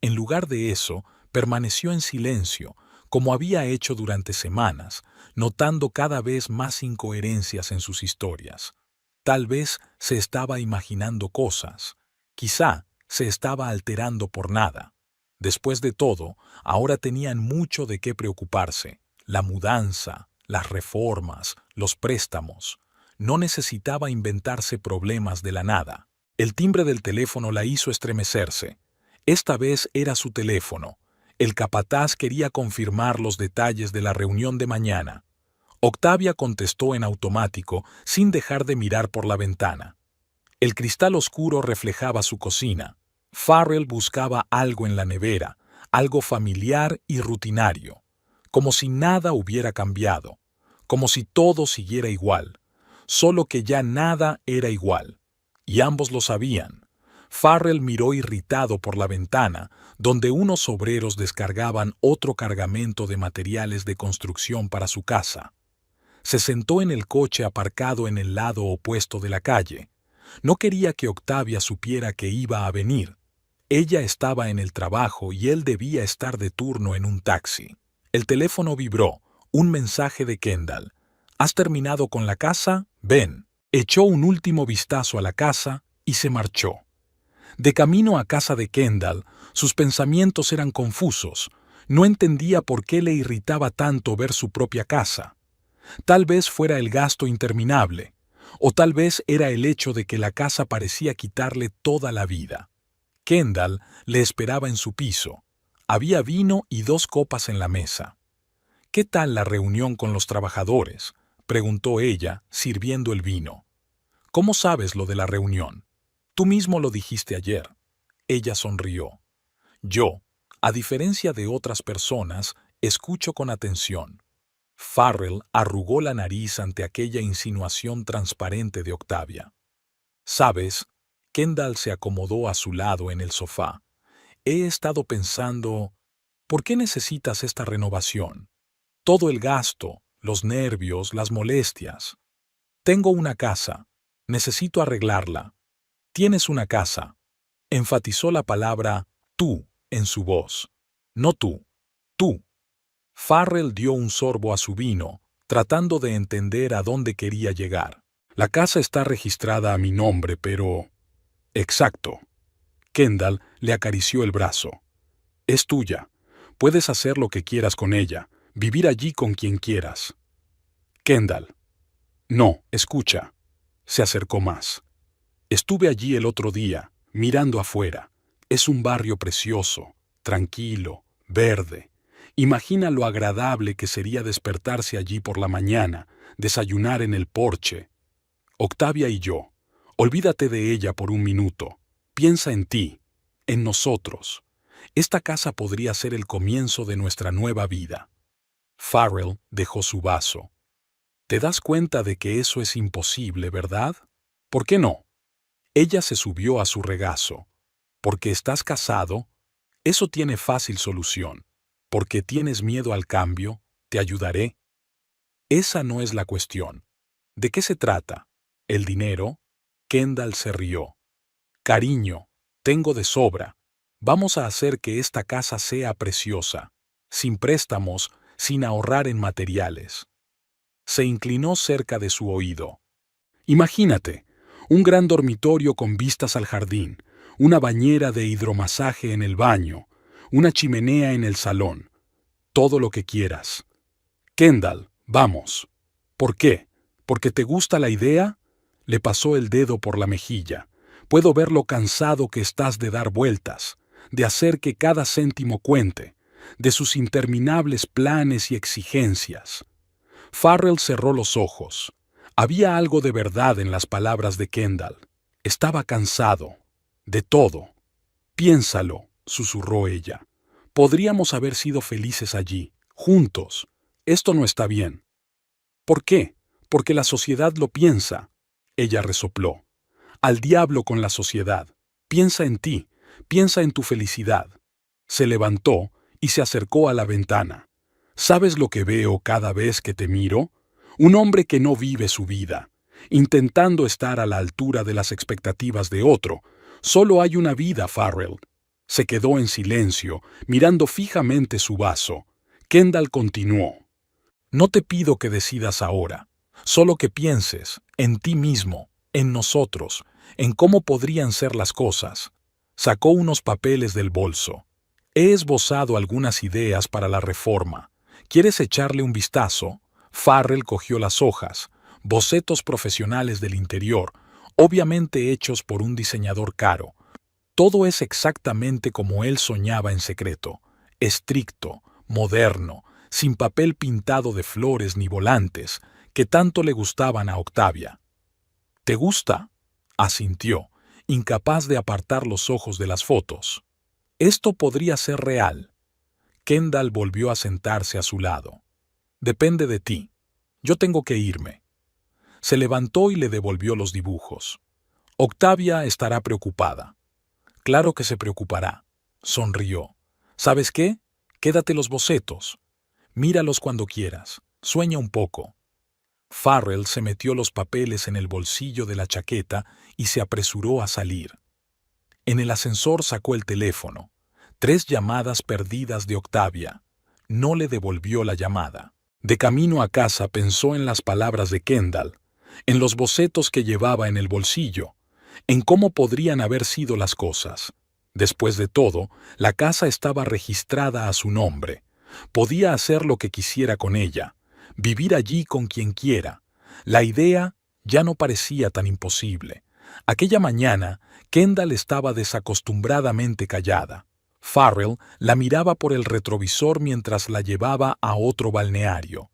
En lugar de eso, permaneció en silencio, como había hecho durante semanas, notando cada vez más incoherencias en sus historias. Tal vez se estaba imaginando cosas. Quizá se estaba alterando por nada. Después de todo, ahora tenían mucho de qué preocuparse: la mudanza, las reformas, los préstamos. No necesitaba inventarse problemas de la nada. El timbre del teléfono la hizo estremecerse. Esta vez era su teléfono. El capataz quería confirmar los detalles de la reunión de mañana. Octavia contestó en automático, sin dejar de mirar por la ventana. El cristal oscuro reflejaba su cocina. Farrell buscaba algo en la nevera, algo familiar y rutinario, como si nada hubiera cambiado, como si todo siguiera igual, solo que ya nada era igual, y ambos lo sabían. Farrell miró irritado por la ventana, donde unos obreros descargaban otro cargamento de materiales de construcción para su casa. Se sentó en el coche aparcado en el lado opuesto de la calle. No quería que Octavia supiera que iba a venir. Ella estaba en el trabajo y él debía estar de turno en un taxi. El teléfono vibró, un mensaje de Kendall. ¿Has terminado con la casa? Ven. Echó un último vistazo a la casa y se marchó. De camino a casa de Kendall, sus pensamientos eran confusos. No entendía por qué le irritaba tanto ver su propia casa. Tal vez fuera el gasto interminable, o tal vez era el hecho de que la casa parecía quitarle toda la vida. Kendall le esperaba en su piso. Había vino y 2 copas en la mesa. ¿Qué tal la reunión con los trabajadores?, preguntó ella, sirviendo el vino. ¿Cómo sabes lo de la reunión? Tú mismo lo dijiste ayer. Ella sonrió. Yo, a diferencia de otras personas, escucho con atención. Farrell arrugó la nariz ante aquella insinuación transparente de Octavia. ¿Sabes? Kendall se acomodó a su lado en el sofá. He estado pensando, ¿por qué necesitas esta renovación? Todo el gasto, los nervios, las molestias. Tengo una casa. Necesito arreglarla. Tienes una casa. Enfatizó la palabra tú en su voz. No tú. Tú. Farrell dio un sorbo a su vino, tratando de entender a dónde quería llegar. La casa está registrada a mi nombre, pero... Exacto. Kendall le acarició el brazo. Es tuya. Puedes hacer lo que quieras con ella, vivir allí con quien quieras. Kendall. No, escucha. Se acercó más. Estuve allí el otro día, mirando afuera. Es un barrio precioso, tranquilo, verde. Imagina lo agradable que sería despertarse allí por la mañana, desayunar en el porche. Octavia y yo. Olvídate de ella por un minuto. Piensa en ti, en nosotros. Esta casa podría ser el comienzo de nuestra nueva vida. Farrell dejó su vaso. ¿Te das cuenta de que eso es imposible, verdad? ¿Por qué no? Ella se subió a su regazo. ¿Porque estás casado? Eso tiene fácil solución. ¿Porque tienes miedo al cambio? Te ayudaré. Esa no es la cuestión. ¿De qué se trata? ¿El dinero? Kendall se rió. Cariño, tengo de sobra. Vamos a hacer que esta casa sea preciosa, sin préstamos, sin ahorrar en materiales. Se inclinó cerca de su oído. Imagínate, un gran dormitorio con vistas al jardín, una bañera de hidromasaje en el baño, una chimenea en el salón. Todo lo que quieras. Kendall, vamos. ¿Por qué? ¿Porque te gusta la idea? Le pasó el dedo por la mejilla. Puedo ver lo cansado que estás de dar vueltas, de hacer que cada céntimo cuente, de sus interminables planes y exigencias. Farrell cerró los ojos. Había algo de verdad en las palabras de Kendall. Estaba cansado. De todo. Piénsalo, susurró ella. Podríamos haber sido felices allí, juntos. Esto no está bien. ¿Por qué? Porque la sociedad lo piensa. Ella resopló. Al diablo con la sociedad. Piensa en ti, piensa en tu felicidad. Se levantó y se acercó a la ventana. ¿Sabes lo que veo cada vez que te miro? Un hombre que no vive su vida, intentando estar a la altura de las expectativas de otro. Solo hay una vida, Farrell. Se quedó en silencio, mirando fijamente su vaso. Kendall continuó. No te pido que decidas ahora, solo que pienses en ti mismo, en nosotros, en cómo podrían ser las cosas. Sacó unos papeles del bolso. He esbozado algunas ideas para la reforma. ¿Quieres echarle un vistazo? Farrell cogió las hojas, bocetos profesionales del interior, obviamente hechos por un diseñador caro. Todo es exactamente como él soñaba en secreto, estricto, moderno, sin papel pintado de flores ni volantes, que tanto le gustaban a Octavia. ¿Te gusta? Asintió, incapaz de apartar los ojos de las fotos. Esto podría ser real. Kendall volvió a sentarse a su lado. Depende de ti. Yo tengo que irme. Se levantó y le devolvió los dibujos. Octavia estará preocupada. Claro que se preocupará. Sonrió. ¿Sabes qué? Quédate los bocetos. Míralos cuando quieras. Sueña un poco. Farrell se metió los papeles en el bolsillo de la chaqueta y se apresuró a salir. En el ascensor sacó el teléfono. 3 llamadas perdidas de Octavia. No le devolvió la llamada. De camino a casa pensó en las palabras de Kendall, en los bocetos que llevaba en el bolsillo, en cómo podrían haber sido las cosas. Después de todo, la casa estaba registrada a su nombre. Podía hacer lo que quisiera con ella, vivir allí con quien quiera. La idea ya no parecía tan imposible. Aquella mañana, Kendall estaba desacostumbradamente callada. Farrell la miraba por el retrovisor mientras la llevaba a otro balneario.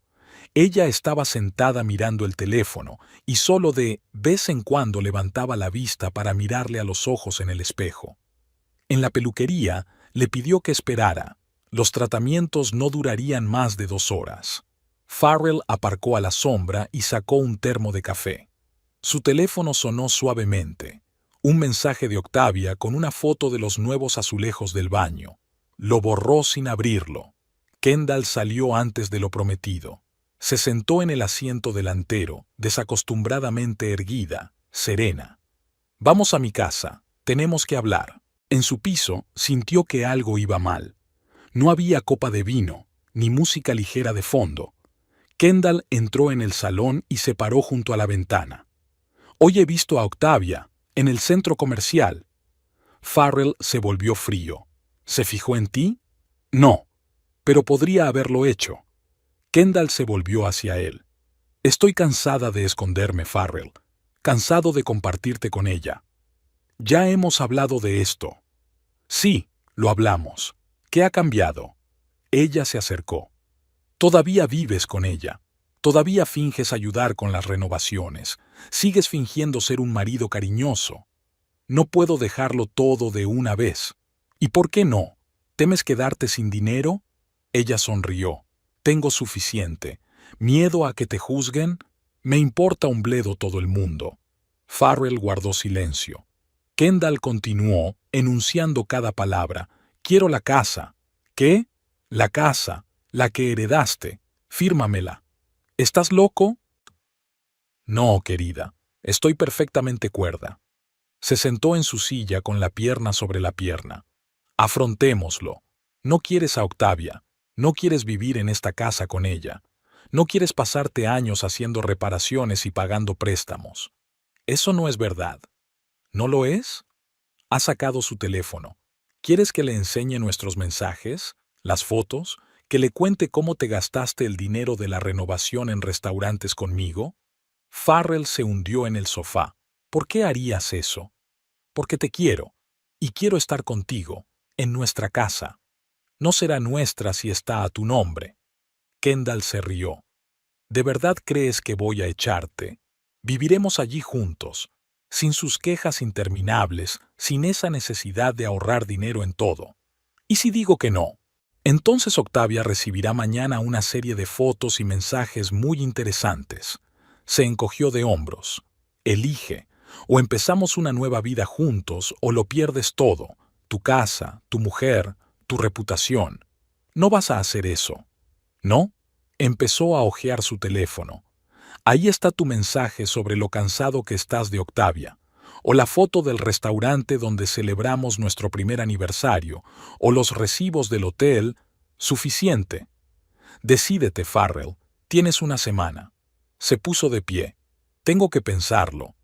Ella estaba sentada mirando el teléfono y solo de vez en cuando levantaba la vista para mirarle a los ojos en el espejo. En la peluquería le pidió que esperara. Los tratamientos no durarían más de 2 horas. Farrell aparcó a la sombra y sacó un termo de café. Su teléfono sonó suavemente. Un mensaje de Octavia con una foto de los nuevos azulejos del baño. Lo borró sin abrirlo. Kendall salió antes de lo prometido. Se sentó en el asiento delantero, desacostumbradamente erguida, serena. Vamos a mi casa, tenemos que hablar. En su piso sintió que algo iba mal. No había copa de vino, ni música ligera de fondo. Kendall entró en el salón y se paró junto a la ventana. Hoy he visto a Octavia, en el centro comercial. Farrell se volvió frío. ¿Se fijó en ti? No, pero podría haberlo hecho. Kendall se volvió hacia él. Estoy cansada de esconderme, Farrell. Cansado de compartirte con ella. Ya hemos hablado de esto. Sí, lo hablamos. ¿Qué ha cambiado? Ella se acercó. Todavía vives con ella. Todavía finges ayudar con las renovaciones. Sigues fingiendo ser un marido cariñoso. No puedo dejarlo todo de una vez. ¿Y por qué no? ¿Temes quedarte sin dinero? Ella sonrió. Tengo suficiente. ¿Miedo a que te juzguen? Me importa un bledo todo el mundo. Farrell guardó silencio. Kendall continuó, enunciando cada palabra. Quiero la casa. ¿Qué? La casa, la que heredaste. Fírmamela. ¿Estás loco? No, querida. Estoy perfectamente cuerda. Se sentó en su silla con la pierna sobre la pierna. Afrontémoslo. No quieres a Octavia. No quieres vivir en esta casa con ella. No quieres pasarte años haciendo reparaciones y pagando préstamos. Eso no es verdad. ¿No lo es? Ha sacado su teléfono. ¿Quieres que le enseñe nuestros mensajes, las fotos, que le cuente cómo te gastaste el dinero de la renovación en restaurantes conmigo? Farrell se hundió en el sofá. ¿Por qué harías eso? Porque te quiero, y quiero estar contigo, en nuestra casa. No será nuestra si está a tu nombre. Kendall se rió. ¿De verdad crees que voy a echarte? Viviremos allí juntos, sin sus quejas interminables, sin esa necesidad de ahorrar dinero en todo. ¿Y si digo que no? Entonces Octavia recibirá mañana una serie de fotos y mensajes muy interesantes. Se encogió de hombros. Elige, o empezamos una nueva vida juntos o lo pierdes todo, tu casa, tu mujer, tu reputación. No vas a hacer eso. ¿No? Empezó a hojear su teléfono. Ahí está tu mensaje sobre lo cansado que estás de Octavia, o la foto del restaurante donde celebramos nuestro primer aniversario, o los recibos del hotel. Suficiente. Decídete, Farrell. Tienes una semana. Se puso de pie. Tengo que pensarlo.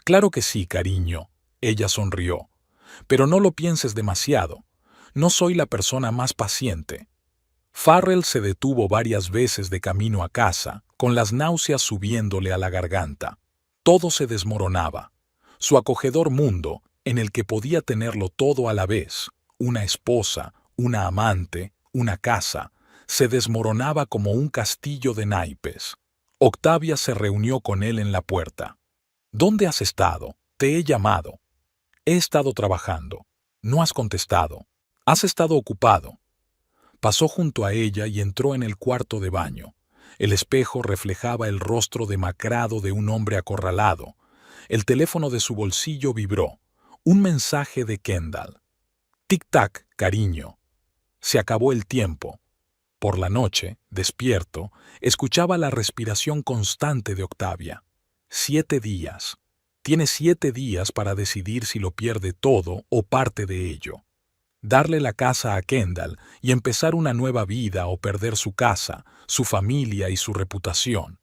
Claro que sí, cariño. Ella sonrió. Pero no lo pienses demasiado. No soy la persona más paciente. Farrell se detuvo varias veces de camino a casa, con las náuseas subiéndole a la garganta. Todo se desmoronaba. Su acogedor mundo, en el que podía tenerlo todo a la vez, una esposa, una amante, una casa, se desmoronaba como un castillo de naipes. Octavia se reunió con él en la puerta. ¿Dónde has estado? Te he llamado. He estado trabajando. No has contestado. Has estado ocupado. Pasó junto a ella y entró en el cuarto de baño. El espejo reflejaba el rostro demacrado de un hombre acorralado. El teléfono de su bolsillo vibró. Un mensaje de Kendall. Tic-tac, cariño. Se acabó el tiempo. Por la noche, despierto, escuchaba la respiración constante de Octavia. 7 días. Tiene 7 días para decidir si lo pierde todo o parte de ello. Darle la casa a Kendall y empezar una nueva vida o perder su casa, su familia y su reputación.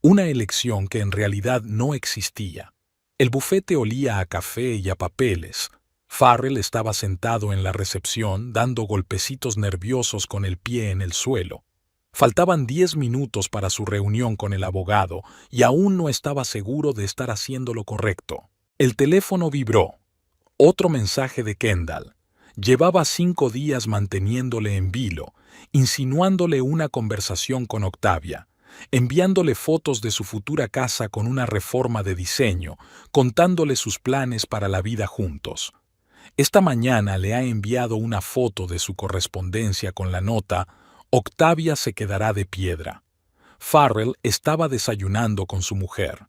Una elección que en realidad no existía. El bufete olía a café y a papeles. Farrell estaba sentado en la recepción dando golpecitos nerviosos con el pie en el suelo. Faltaban 10 minutos para su reunión con el abogado y aún no estaba seguro de estar haciendo lo correcto. El teléfono vibró. Otro mensaje de Kendall. Llevaba 5 días manteniéndole en vilo, insinuándole una conversación con Octavia, enviándole fotos de su futura casa con una reforma de diseño, contándole sus planes para la vida juntos. Esta mañana le ha enviado una foto de su correspondencia con la nota «Octavia se quedará de piedra». Farrell estaba desayunando con su mujer.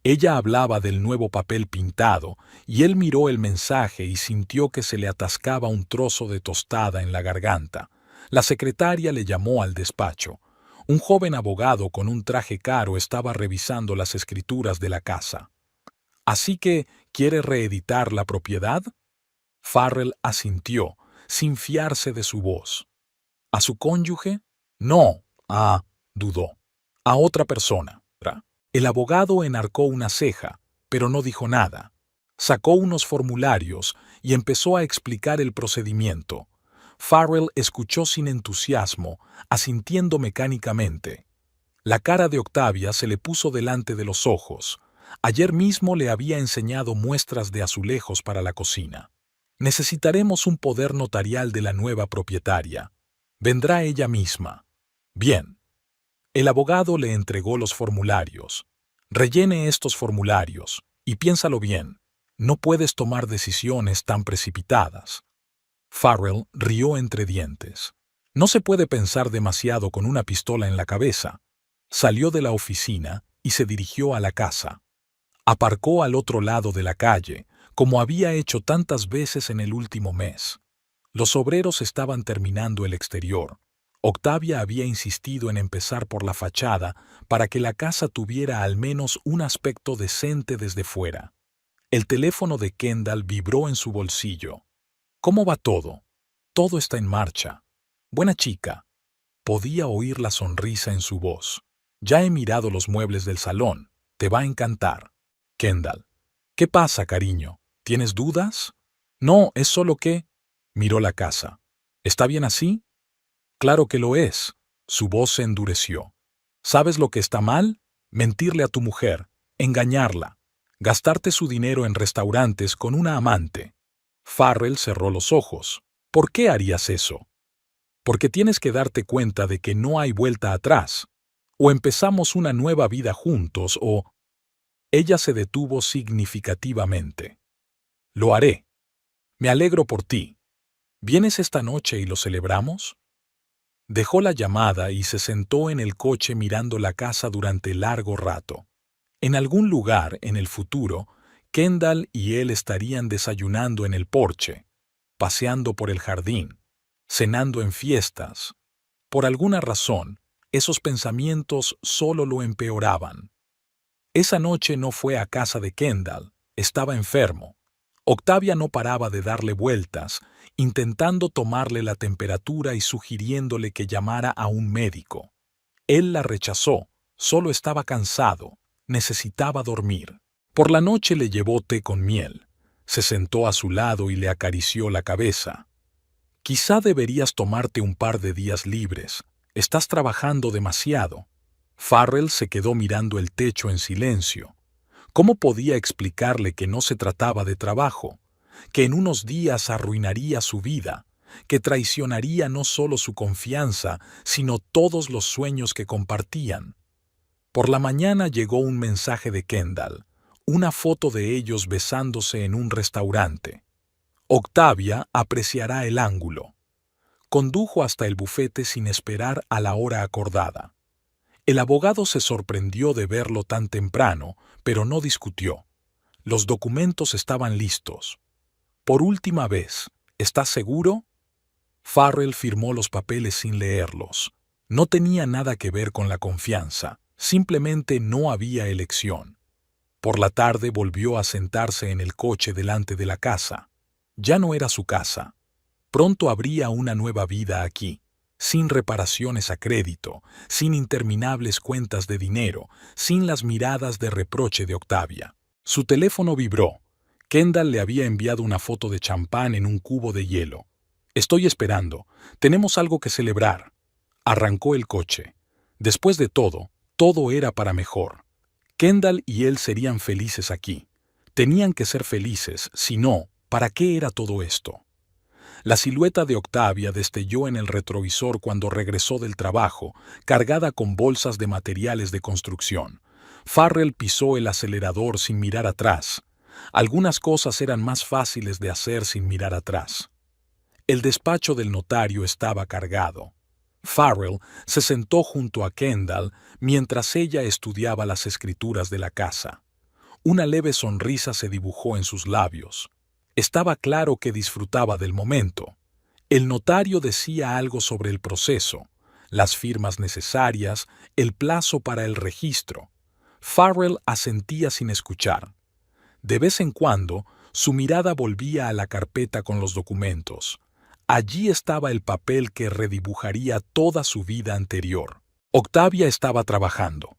Ella hablaba del nuevo papel pintado, y él miró el mensaje y sintió que se le atascaba un trozo de tostada en la garganta. La secretaria le llamó al despacho. Un joven abogado con un traje caro estaba revisando las escrituras de la casa. «¿Así que quiere reeditar la propiedad?» Farrell asintió, sin fiarse de su voz. ¿A su cónyuge? No. Dudó. A otra persona. El abogado enarcó una ceja, pero no dijo nada. Sacó unos formularios y empezó a explicar el procedimiento. Farrell escuchó sin entusiasmo, asintiendo mecánicamente. La cara de Octavia se le puso delante de los ojos. Ayer mismo le había enseñado muestras de azulejos para la cocina. Necesitaremos un poder notarial de la nueva propietaria. Vendrá ella misma. Bien. El abogado le entregó los formularios. Rellene estos formularios y piénsalo bien. No puedes tomar decisiones tan precipitadas. Farrell rió entre dientes. No se puede pensar demasiado con una pistola en la cabeza. Salió de la oficina y se dirigió a la casa. Aparcó al otro lado de la calle, como había hecho tantas veces en el último mes. Los obreros estaban terminando el exterior. Octavia había insistido en empezar por la fachada para que la casa tuviera al menos un aspecto decente desde fuera. El teléfono de Kendall vibró en su bolsillo. ¿Cómo va todo? Todo está en marcha. Buena chica. Podía oír la sonrisa en su voz. Ya he mirado los muebles del salón. Te va a encantar. Kendall. ¿Qué pasa, cariño? ¿Tienes dudas? No, es solo que... Miró la casa. ¿Está bien así? Claro que lo es. Su voz se endureció. ¿Sabes lo que está mal? Mentirle a tu mujer, engañarla, gastarte su dinero en restaurantes con una amante. Farrell cerró los ojos. ¿Por qué harías eso? Porque tienes que darte cuenta de que no hay vuelta atrás. O empezamos una nueva vida juntos o... Ella se detuvo significativamente. Lo haré. Me alegro por ti. ¿Vienes esta noche y lo celebramos? Dejó la llamada y se sentó en el coche mirando la casa durante largo rato. En algún lugar, en el futuro, Kendall y él estarían desayunando en el porche, paseando por el jardín, cenando en fiestas. Por alguna razón, esos pensamientos solo lo empeoraban. Esa noche no fue a casa de Kendall, estaba enfermo. Octavia no paraba de darle vueltas, intentando tomarle la temperatura y sugiriéndole que llamara a un médico. Él la rechazó, solo estaba cansado, necesitaba dormir. Por la noche le llevó té con miel. Se sentó a su lado y le acarició la cabeza. Quizá deberías tomarte un par de días libres. Estás trabajando demasiado. Farrell se quedó mirando el techo en silencio. ¿Cómo podía explicarle que no se trataba de trabajo? Que en unos días arruinaría su vida, que traicionaría no solo su confianza, sino todos los sueños que compartían. Por la mañana llegó un mensaje de Kendall, una foto de ellos besándose en un restaurante. Octavia apreciará el ángulo. Condujo hasta el bufete sin esperar a la hora acordada. El abogado se sorprendió de verlo tan temprano, pero no discutió. Los documentos estaban listos. Por última vez, ¿estás seguro? Farrell firmó los papeles sin leerlos. No tenía nada que ver con la confianza, simplemente no había elección. Por la tarde volvió a sentarse en el coche delante de la casa. Ya no era su casa. Pronto habría una nueva vida aquí, sin reparaciones a crédito, sin interminables cuentas de dinero, sin las miradas de reproche de Octavia. Su teléfono vibró. Kendall le había enviado una foto de champán en un cubo de hielo. Estoy esperando. Tenemos algo que celebrar. Arrancó el coche. Después de todo, todo era para mejor. Kendall y él serían felices aquí. Tenían que ser felices, si no, ¿para qué era todo esto? La silueta de Octavia destelló en el retrovisor cuando regresó del trabajo, cargada con bolsas de materiales de construcción. Farrell pisó el acelerador sin mirar atrás. Algunas cosas eran más fáciles de hacer sin mirar atrás. El despacho del notario estaba cargado. Farrell se sentó junto a Kendall mientras ella estudiaba las escrituras de la casa. Una leve sonrisa se dibujó en sus labios. Estaba claro que disfrutaba del momento. El notario decía algo sobre el proceso, las firmas necesarias, el plazo para el registro. Farrell asentía sin escuchar. De vez en cuando, su mirada volvía a la carpeta con los documentos. Allí estaba el papel que redibujaría toda su vida anterior. Octavia estaba trabajando.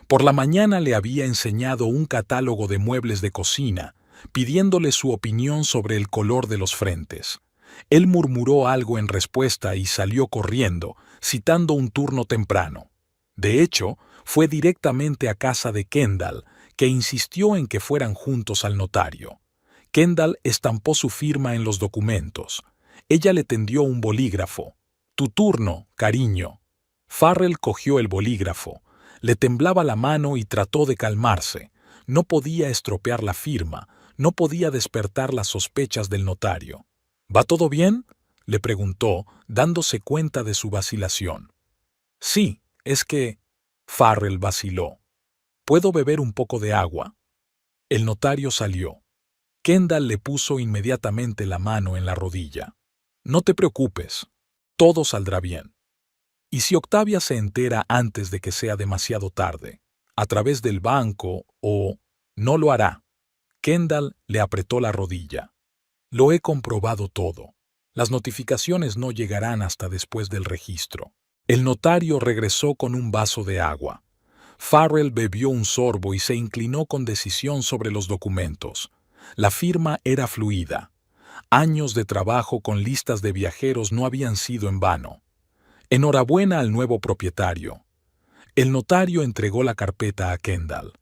Por la mañana le había enseñado un catálogo de muebles de cocina, pidiéndole su opinión sobre el color de los frentes. Él murmuró algo en respuesta y salió corriendo, citando un turno temprano. De hecho, fue directamente a casa de Kendall, que insistió en que fueran juntos al notario. Kendall estampó su firma en los documentos. Ella le tendió un bolígrafo. Tu turno, cariño. Farrell cogió el bolígrafo. Le temblaba la mano y trató de calmarse. No podía estropear la firma, no podía despertar las sospechas del notario. ¿Va todo bien?, le preguntó, dándose cuenta de su vacilación. Sí, es que... Farrell vaciló. ¿Puedo beber un poco de agua? El notario salió. Kendall le puso inmediatamente la mano en la rodilla. No te preocupes, todo saldrá bien. ¿Y si Octavia se entera antes de que sea demasiado tarde? ¿A través del banco o...? No lo hará. Kendall le apretó la rodilla. Lo he comprobado todo. Las notificaciones no llegarán hasta después del registro. El notario regresó con un vaso de agua. Farrell bebió un sorbo y se inclinó con decisión sobre los documentos. La firma era fluida. Años de trabajo con listas de viajeros no habían sido en vano. Enhorabuena al nuevo propietario. El notario entregó la carpeta a Kendall.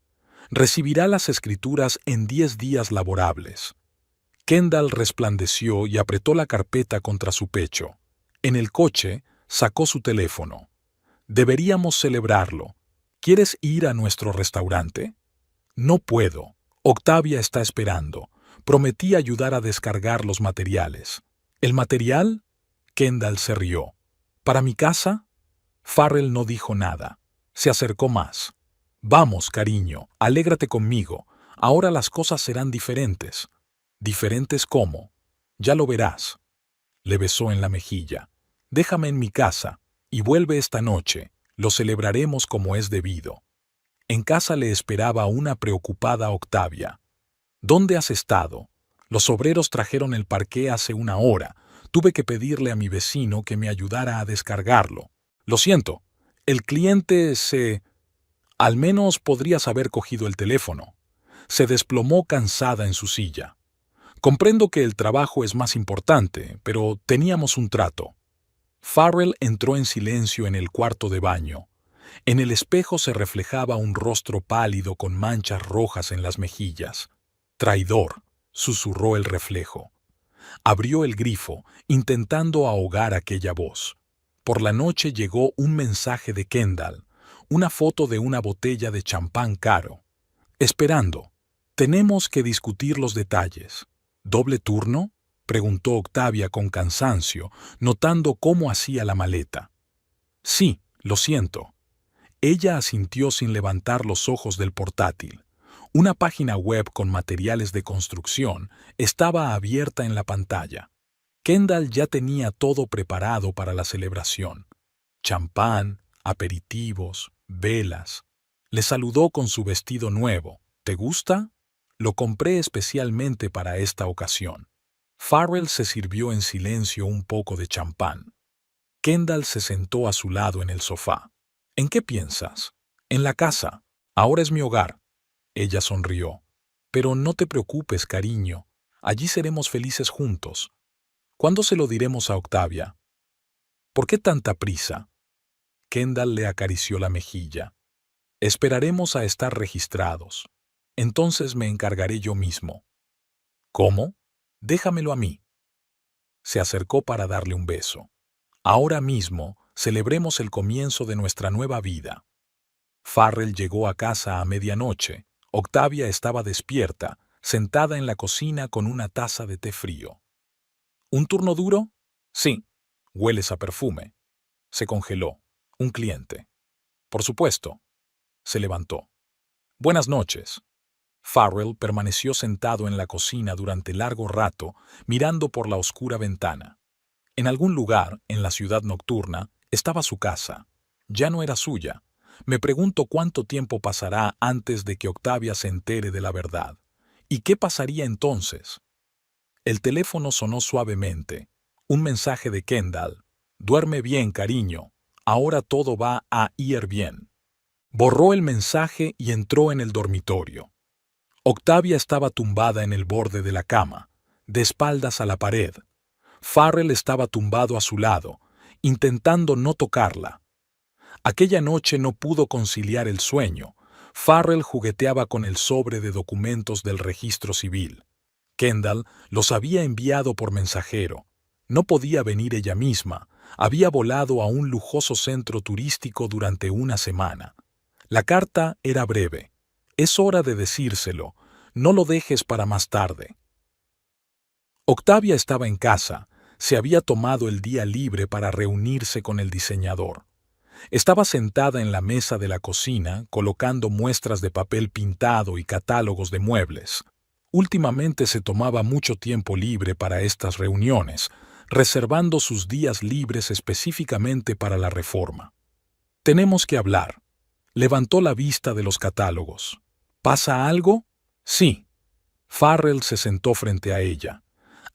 Recibirá las escrituras en 10 días laborables. Kendall resplandeció y apretó la carpeta contra su pecho. En el coche, sacó su teléfono. Deberíamos celebrarlo. ¿Quieres ir a nuestro restaurante? No puedo. Octavia está esperando. Prometí ayudar a descargar los materiales. ¿El material? Kendall se rió. ¿Para mi casa? Farrell no dijo nada. Se acercó más. Vamos, cariño, alégrate conmigo. Ahora las cosas serán diferentes. ¿Diferentes cómo? Ya lo verás. Le besó en la mejilla. Déjame en mi casa y vuelve esta noche. Lo celebraremos como es debido. En casa le esperaba una preocupada Octavia. ¿Dónde has estado? Los obreros trajeron el parqué hace una hora. Tuve que pedirle a mi vecino que me ayudara a descargarlo. Lo siento, el cliente se... Al menos podrías haber cogido el teléfono. Se desplomó cansada en su silla. Comprendo que el trabajo es más importante, pero teníamos un trato. Farrell entró en silencio en el cuarto de baño. En el espejo se reflejaba un rostro pálido con manchas rojas en las mejillas. Traidor, susurró el reflejo. Abrió el grifo, intentando ahogar aquella voz. Por la noche llegó un mensaje de Kendall, una foto de una botella de champán caro. Esperando. Tenemos que discutir los detalles. ¿Doble turno?, preguntó Octavia con cansancio, notando cómo hacía la maleta. Sí, lo siento. Ella asintió sin levantar los ojos del portátil. Una página web con materiales de construcción estaba abierta en la pantalla. Kendall ya tenía todo preparado para la celebración. Champán, aperitivos, velas. Le saludó con su vestido nuevo. ¿Te gusta? Lo compré especialmente para esta ocasión. Farrell se sirvió en silencio un poco de champán. Kendall se sentó a su lado en el sofá. ¿En qué piensas? En la casa. Ahora es mi hogar. Ella sonrió. Pero no te preocupes, cariño. Allí seremos felices juntos. ¿Cuándo se lo diremos a Octavia? ¿Por qué tanta prisa? Kendall le acarició la mejilla. Esperaremos a estar registrados. Entonces me encargaré yo mismo. ¿Cómo? Déjamelo a mí. Se acercó para darle un beso. Ahora mismo celebremos el comienzo de nuestra nueva vida. Farrell llegó a casa a medianoche. Octavia estaba despierta, sentada en la cocina con una taza de té frío. ¿Un turno duro? Sí. Hueles a perfume. Se congeló. Un cliente. Por supuesto. Se levantó. Buenas noches. Farrell permaneció sentado en la cocina durante largo rato, mirando por la oscura ventana. En algún lugar, en la ciudad nocturna, estaba su casa. Ya no era suya. Me pregunto cuánto tiempo pasará antes de que Octavia se entere de la verdad. ¿Y qué pasaría entonces? El teléfono sonó suavemente. Un mensaje de Kendall. Duerme bien, cariño. Ahora todo va a ir bien. Borró el mensaje y entró en el dormitorio. Octavia estaba tumbada en el borde de la cama, de espaldas a la pared. Farrell estaba tumbado a su lado, intentando no tocarla. Aquella noche no pudo conciliar el sueño. Farrell jugueteaba con el sobre de documentos del registro civil. Kendall los había enviado por mensajero. No podía venir ella misma, Había volado a un lujoso centro turístico durante una semana. La carta era breve. Es hora de decírselo. No lo dejes para más tarde. Octavia estaba en casa. Se había tomado el día libre para reunirse con el diseñador. Estaba sentada en la mesa de la cocina, colocando muestras de papel pintado y catálogos de muebles. Últimamente se tomaba mucho tiempo libre para estas reuniones, reservando sus días libres específicamente para la reforma. Tenemos que hablar. Levantó la vista de los catálogos. ¿Pasa algo? Sí. Farrell se sentó frente a ella.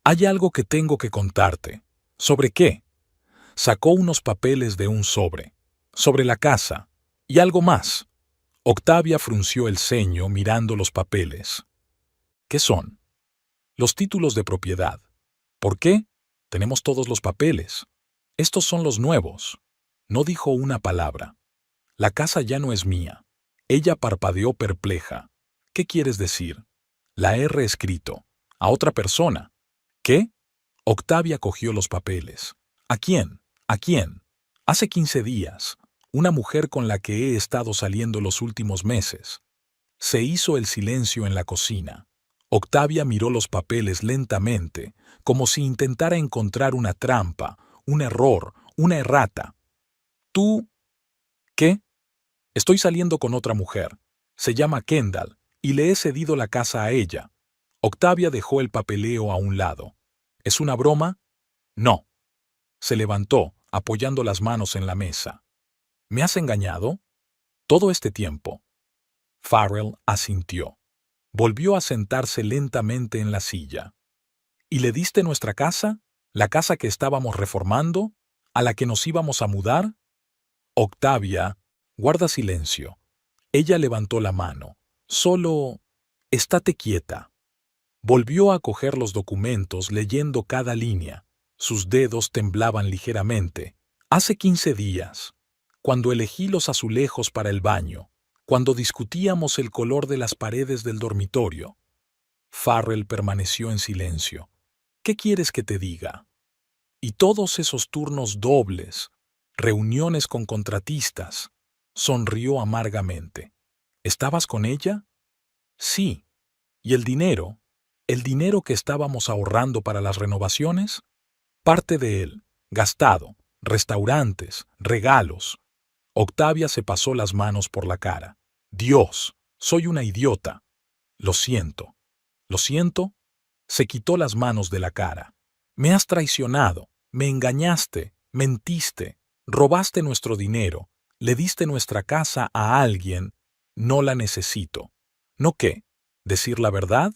Hay algo que tengo que contarte. ¿Sobre qué? Sacó unos papeles de un sobre. Sobre la casa. Y algo más. Octavia frunció el ceño mirando los papeles. ¿Qué son? Los títulos de propiedad. ¿Por qué? Tenemos todos los papeles. Estos son los nuevos. No dijo una palabra. La casa ya no es mía. Ella parpadeó perpleja. ¿Qué quieres decir? La he reescrito. A otra persona. ¿Qué? Octavia cogió los papeles. ¿A quién? ¿A quién? Hace 15 días. Una mujer con la que he estado saliendo los últimos meses. Se hizo el silencio en la cocina. Octavia miró los papeles lentamente, como si intentara encontrar una trampa, un error, una errata. ¿Tú? ¿Qué? Estoy saliendo con otra mujer. Se llama Kendall, y le he cedido la casa a ella. Octavia dejó el papeleo a un lado. ¿Es una broma? No. Se levantó, apoyando las manos en la mesa. ¿Me has engañado? Todo este tiempo. Farrell asintió. Volvió a sentarse lentamente en la silla. ¿Y le diste nuestra casa? ¿La casa que estábamos reformando? ¿A la que nos íbamos a mudar? Octavia, guarda silencio. Ella levantó la mano. Solo, estate quieta. Volvió a coger los documentos leyendo cada línea. Sus dedos temblaban ligeramente. Hace 15 días, cuando elegí los azulejos para el baño, cuando discutíamos el color de las paredes del dormitorio. Farrell permaneció en silencio. ¿Qué quieres que te diga? Y todos esos turnos dobles, reuniones con contratistas. Sonrió amargamente. ¿Estabas con ella? Sí. ¿Y el dinero? ¿El dinero que estábamos ahorrando para las renovaciones? Parte de él, gastado, restaurantes, regalos. Octavia se pasó las manos por la cara. Dios, soy una idiota. Lo siento. ¿Lo siento? Se quitó las manos de la cara. Me has traicionado, me engañaste, mentiste, robaste nuestro dinero, le diste nuestra casa a alguien. No la necesito. ¿No qué? ¿Decir la verdad?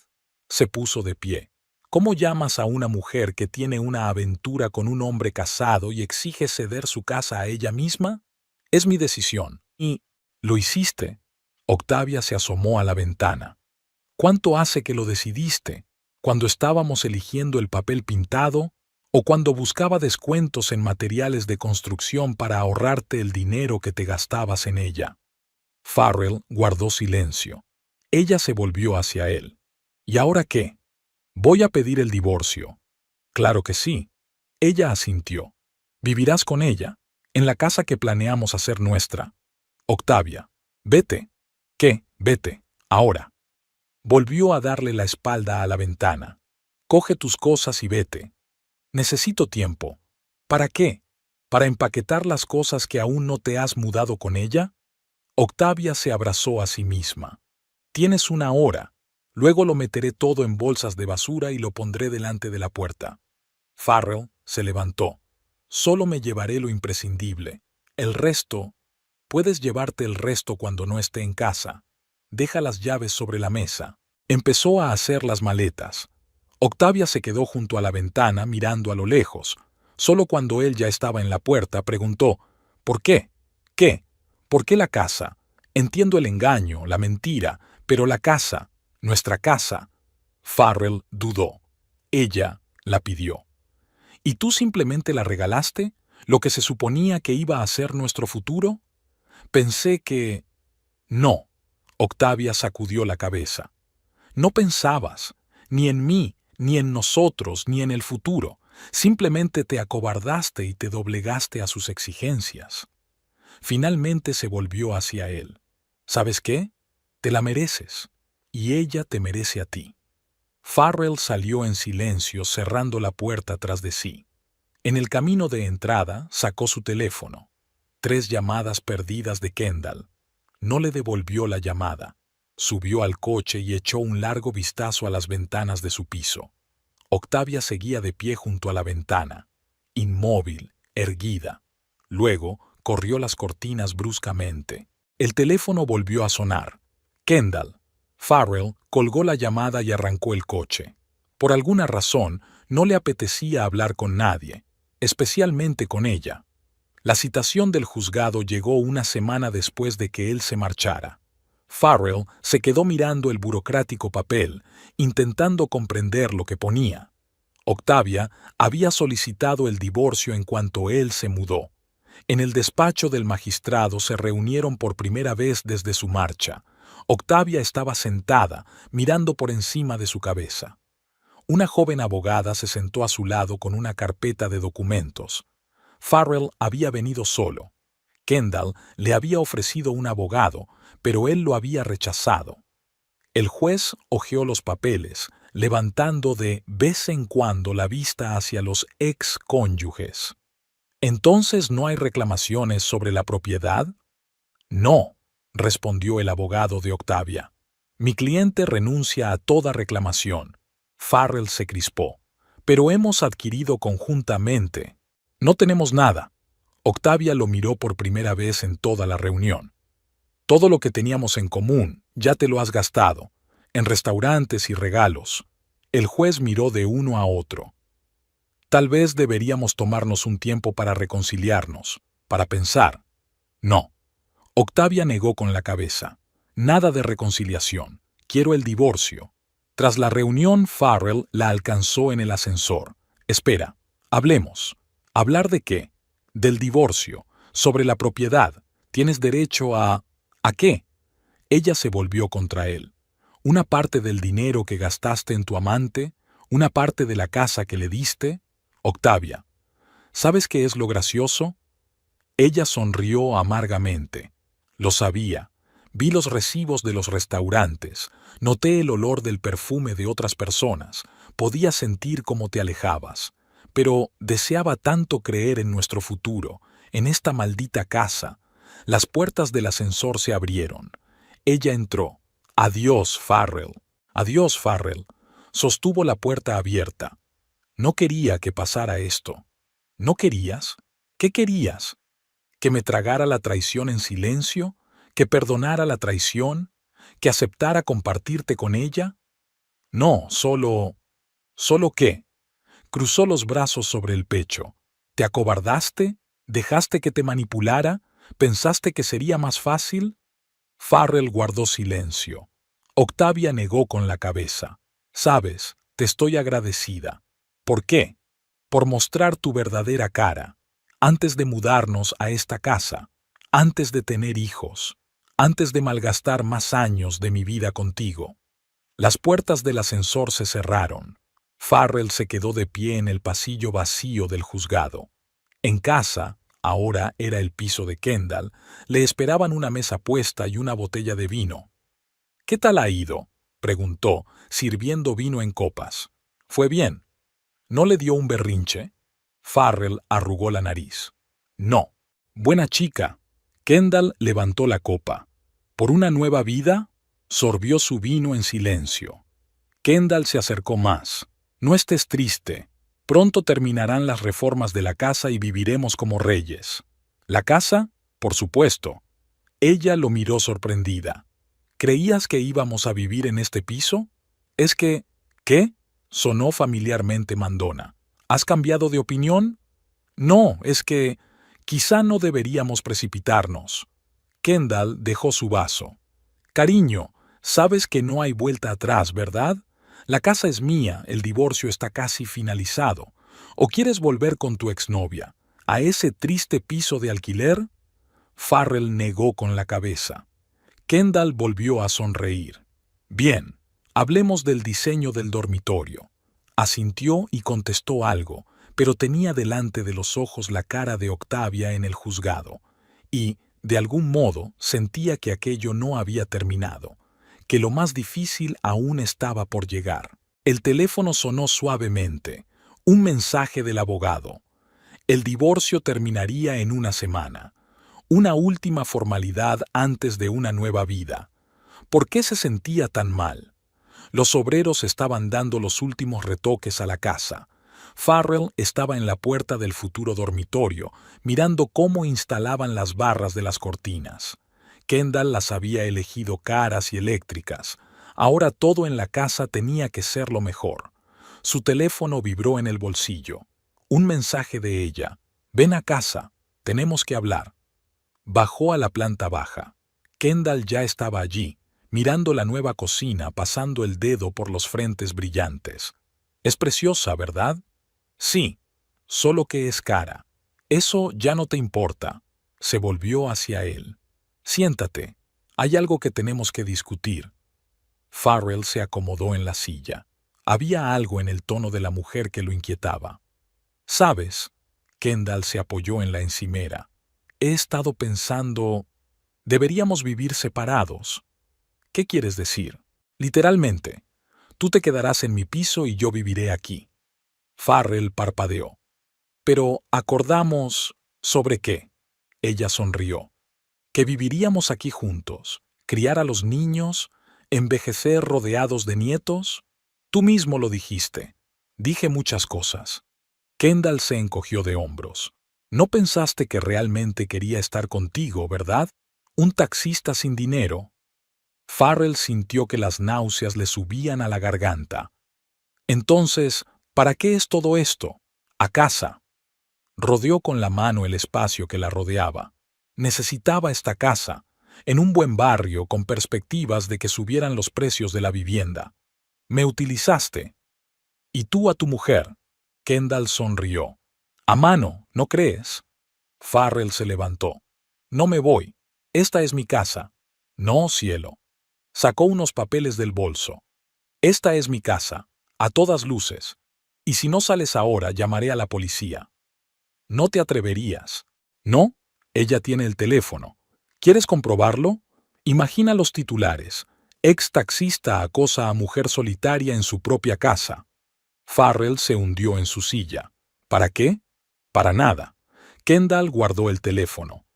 Se puso de pie. ¿Cómo llamas a una mujer que tiene una aventura con un hombre casado y exige ceder su casa a ella misma? Es mi decisión. Y ¿lo hiciste? Octavia se asomó a la ventana. ¿Cuánto hace que lo decidiste? ¿Cuando estábamos eligiendo el papel pintado? ¿O cuando buscaba descuentos en materiales de construcción para ahorrarte el dinero que te gastabas en ella? Farrell guardó silencio. Ella se volvió hacia él. ¿Y ahora qué? Voy a pedir el divorcio. Claro que sí. Ella asintió. Vivirás con ella, en la casa que planeamos hacer nuestra. Octavia, vete. ¿Qué? Vete, ahora. Volvió a darle la espalda a la ventana. Coge tus cosas y vete. Necesito tiempo. ¿Para qué? ¿Para empaquetar las cosas que aún no te has mudado con ella? Octavia se abrazó a sí misma. Tienes una hora. Luego lo meteré todo en bolsas de basura y lo pondré delante de la puerta. Farrell se levantó. Solo me llevaré lo imprescindible. El resto, puedes llevarte el resto cuando no esté en casa. Deja las llaves sobre la mesa. Empezó a hacer las maletas. Octavia se quedó junto a la ventana mirando a lo lejos. Solo cuando él ya estaba en la puerta preguntó, ¿por qué? ¿Qué? ¿Por qué la casa? Entiendo el engaño, la mentira, pero la casa, nuestra casa. Farrell dudó. Ella la pidió. ¿Y tú simplemente la regalaste? ¿Lo que se suponía que iba a ser nuestro futuro? Pensé que... No. Octavia sacudió la cabeza. No pensabas, ni en mí, ni en nosotros, ni en el futuro. Simplemente te acobardaste y te doblegaste a sus exigencias. Finalmente se volvió hacia él. ¿Sabes qué? Te la mereces. Y ella te merece a ti. Farrell salió en silencio, cerrando la puerta tras de sí. En el camino de entrada sacó su teléfono. 3 llamadas perdidas de Kendall. No le devolvió la llamada. Subió al coche y echó un largo vistazo a las ventanas de su piso. Octavia seguía de pie junto a la ventana, inmóvil, erguida. Luego corrió las cortinas bruscamente. El teléfono volvió a sonar. Kendall. Farrell colgó la llamada y arrancó el coche. Por alguna razón, no le apetecía hablar con nadie, especialmente con ella. La citación del juzgado llegó una semana después de que él se marchara. Farrell se quedó mirando el burocrático papel, intentando comprender lo que ponía. Octavia había solicitado el divorcio en cuanto él se mudó. En el despacho del magistrado se reunieron por primera vez desde su marcha. Octavia estaba sentada, mirando por encima de su cabeza. Una joven abogada se sentó a su lado con una carpeta de documentos. Farrell había venido solo. Kendall le había ofrecido un abogado, pero él lo había rechazado. El juez hojeó los papeles, levantando de vez en cuando la vista hacia los ex cónyuges. ¿Entonces no hay reclamaciones sobre la propiedad? No, respondió el abogado de Octavia. Mi cliente renuncia a toda reclamación. Farrell se crispó. Pero hemos adquirido conjuntamente. No tenemos nada. Octavia lo miró por primera vez en toda la reunión. Todo lo que teníamos en común, ya te lo has gastado, en restaurantes y regalos. El juez miró de uno a otro. Tal vez deberíamos tomarnos un tiempo para reconciliarnos, para pensar. No. Octavia negó con la cabeza. Nada de reconciliación. Quiero el divorcio. Tras la reunión, Farrell la alcanzó en el ascensor. Espera, hablemos. ¿Hablar de qué? Del divorcio, sobre la propiedad. Tienes derecho a... ¿A qué? Ella se volvió contra él. Una parte del dinero que gastaste en tu amante, una parte de la casa que le diste. Octavia, ¿sabes qué es lo gracioso? Ella sonrió amargamente. Lo sabía. Vi los recibos de los restaurantes, noté el olor del perfume de otras personas, podía sentir cómo te alejabas. Pero deseaba tanto creer en nuestro futuro, en esta maldita casa. Las puertas del ascensor se abrieron. Ella entró. Adiós, Farrell. Adiós, Farrell. Sostuvo la puerta abierta. No quería que pasara esto. ¿No querías? ¿Qué querías? ¿Que me tragara la traición en silencio? ¿Que perdonara la traición? ¿Que aceptara compartirte con ella? No, solo... ¿Solo qué? Cruzó los brazos sobre el pecho. ¿Te acobardaste? ¿Dejaste que te manipulara? ¿Pensaste que sería más fácil? Farrell guardó silencio. Octavia negó con la cabeza. Sabes, te estoy agradecida. ¿Por qué? Por mostrar tu verdadera cara. Antes de mudarnos a esta casa, antes de tener hijos, antes de malgastar más años de mi vida contigo. Las puertas del ascensor se cerraron. Farrell se quedó de pie en el pasillo vacío del juzgado. En casa, ahora era el piso de Kendall, le esperaban una mesa puesta y una botella de vino. ¿Qué tal ha ido?, preguntó, sirviendo vino en copas. ¿Fue bien? ¿No le dio un berrinche? Farrell arrugó la nariz. No. Buena chica. Kendall levantó la copa. ¿Por una nueva vida? Sorbió su vino en silencio. Kendall se acercó más. No estés triste. Pronto terminarán las reformas de la casa y viviremos como reyes. ¿La casa? Por supuesto. Ella lo miró sorprendida. ¿Creías que íbamos a vivir en este piso? Es que... ¿Qué? Sonó familiarmente mandona. ¿Has cambiado de opinión? No, es que... Quizá no deberíamos precipitarnos. Kendall dejó su vaso. Cariño, sabes que no hay vuelta atrás, ¿verdad? La casa es mía, el divorcio está casi finalizado. ¿O quieres volver con tu exnovia a ese triste piso de alquiler? Farrell negó con la cabeza. Kendall volvió a sonreír. Bien, hablemos del diseño del dormitorio. Asintió y contestó algo, pero tenía delante de los ojos la cara de Octavia en el juzgado, y, de algún modo, sentía que aquello no había terminado, que lo más difícil aún estaba por llegar. El teléfono sonó suavemente, un mensaje del abogado. El divorcio terminaría en una semana, una última formalidad antes de una nueva vida. ¿Por qué se sentía tan mal? Los obreros estaban dando los últimos retoques a la casa. Farrell estaba en la puerta del futuro dormitorio, mirando cómo instalaban las barras de las cortinas. Kendall las había elegido caras y eléctricas. Ahora todo en la casa tenía que ser lo mejor. Su teléfono vibró en el bolsillo. Un mensaje de ella. «Ven a casa, tenemos que hablar». Bajó a la planta baja. Kendall ya estaba allí, mirando la nueva cocina, pasando el dedo por los frentes brillantes. «Es preciosa, ¿verdad?» «Sí, solo que es cara. Eso ya no te importa». Se volvió hacia él. «Siéntate. Hay algo que tenemos que discutir». Farrell se acomodó en la silla. Había algo en el tono de la mujer que lo inquietaba. «¿Sabes?» Kendall se apoyó en la encimera. «He estado pensando... Deberíamos vivir separados». «¿Qué quieres decir?» «Literalmente. Tú te quedarás en mi piso y yo viviré aquí». Farrell parpadeó. «Pero acordamos... ¿sobre qué?» Ella sonrió. «Que viviríamos aquí juntos, criar a los niños, envejecer rodeados de nietos». «Tú mismo lo dijiste». «Dije muchas cosas». Kendall se encogió de hombros. «No pensaste que realmente quería estar contigo, ¿verdad? Un taxista sin dinero». Farrell sintió que las náuseas le subían a la garganta. «Entonces, ¿para qué es todo esto? A casa». Rodeó con la mano el espacio que la rodeaba. Necesitaba esta casa, en un buen barrio con perspectivas de que subieran los precios de la vivienda. «Me utilizaste». «Y tú a tu mujer». Kendall sonrió. «A mano, ¿no crees?» Farrell se levantó. «No me voy. Esta es mi casa». «No, cielo». Sacó unos papeles del bolso. «Esta es mi casa, a todas luces. Y si no sales ahora, llamaré a la policía». «No te atreverías». «No, ella tiene el teléfono. ¿Quieres comprobarlo? Imagina los titulares. Ex taxista acosa a mujer solitaria en su propia casa». Farrell se hundió en su silla. ¿Para qué? Para nada. Kendall guardó el teléfono.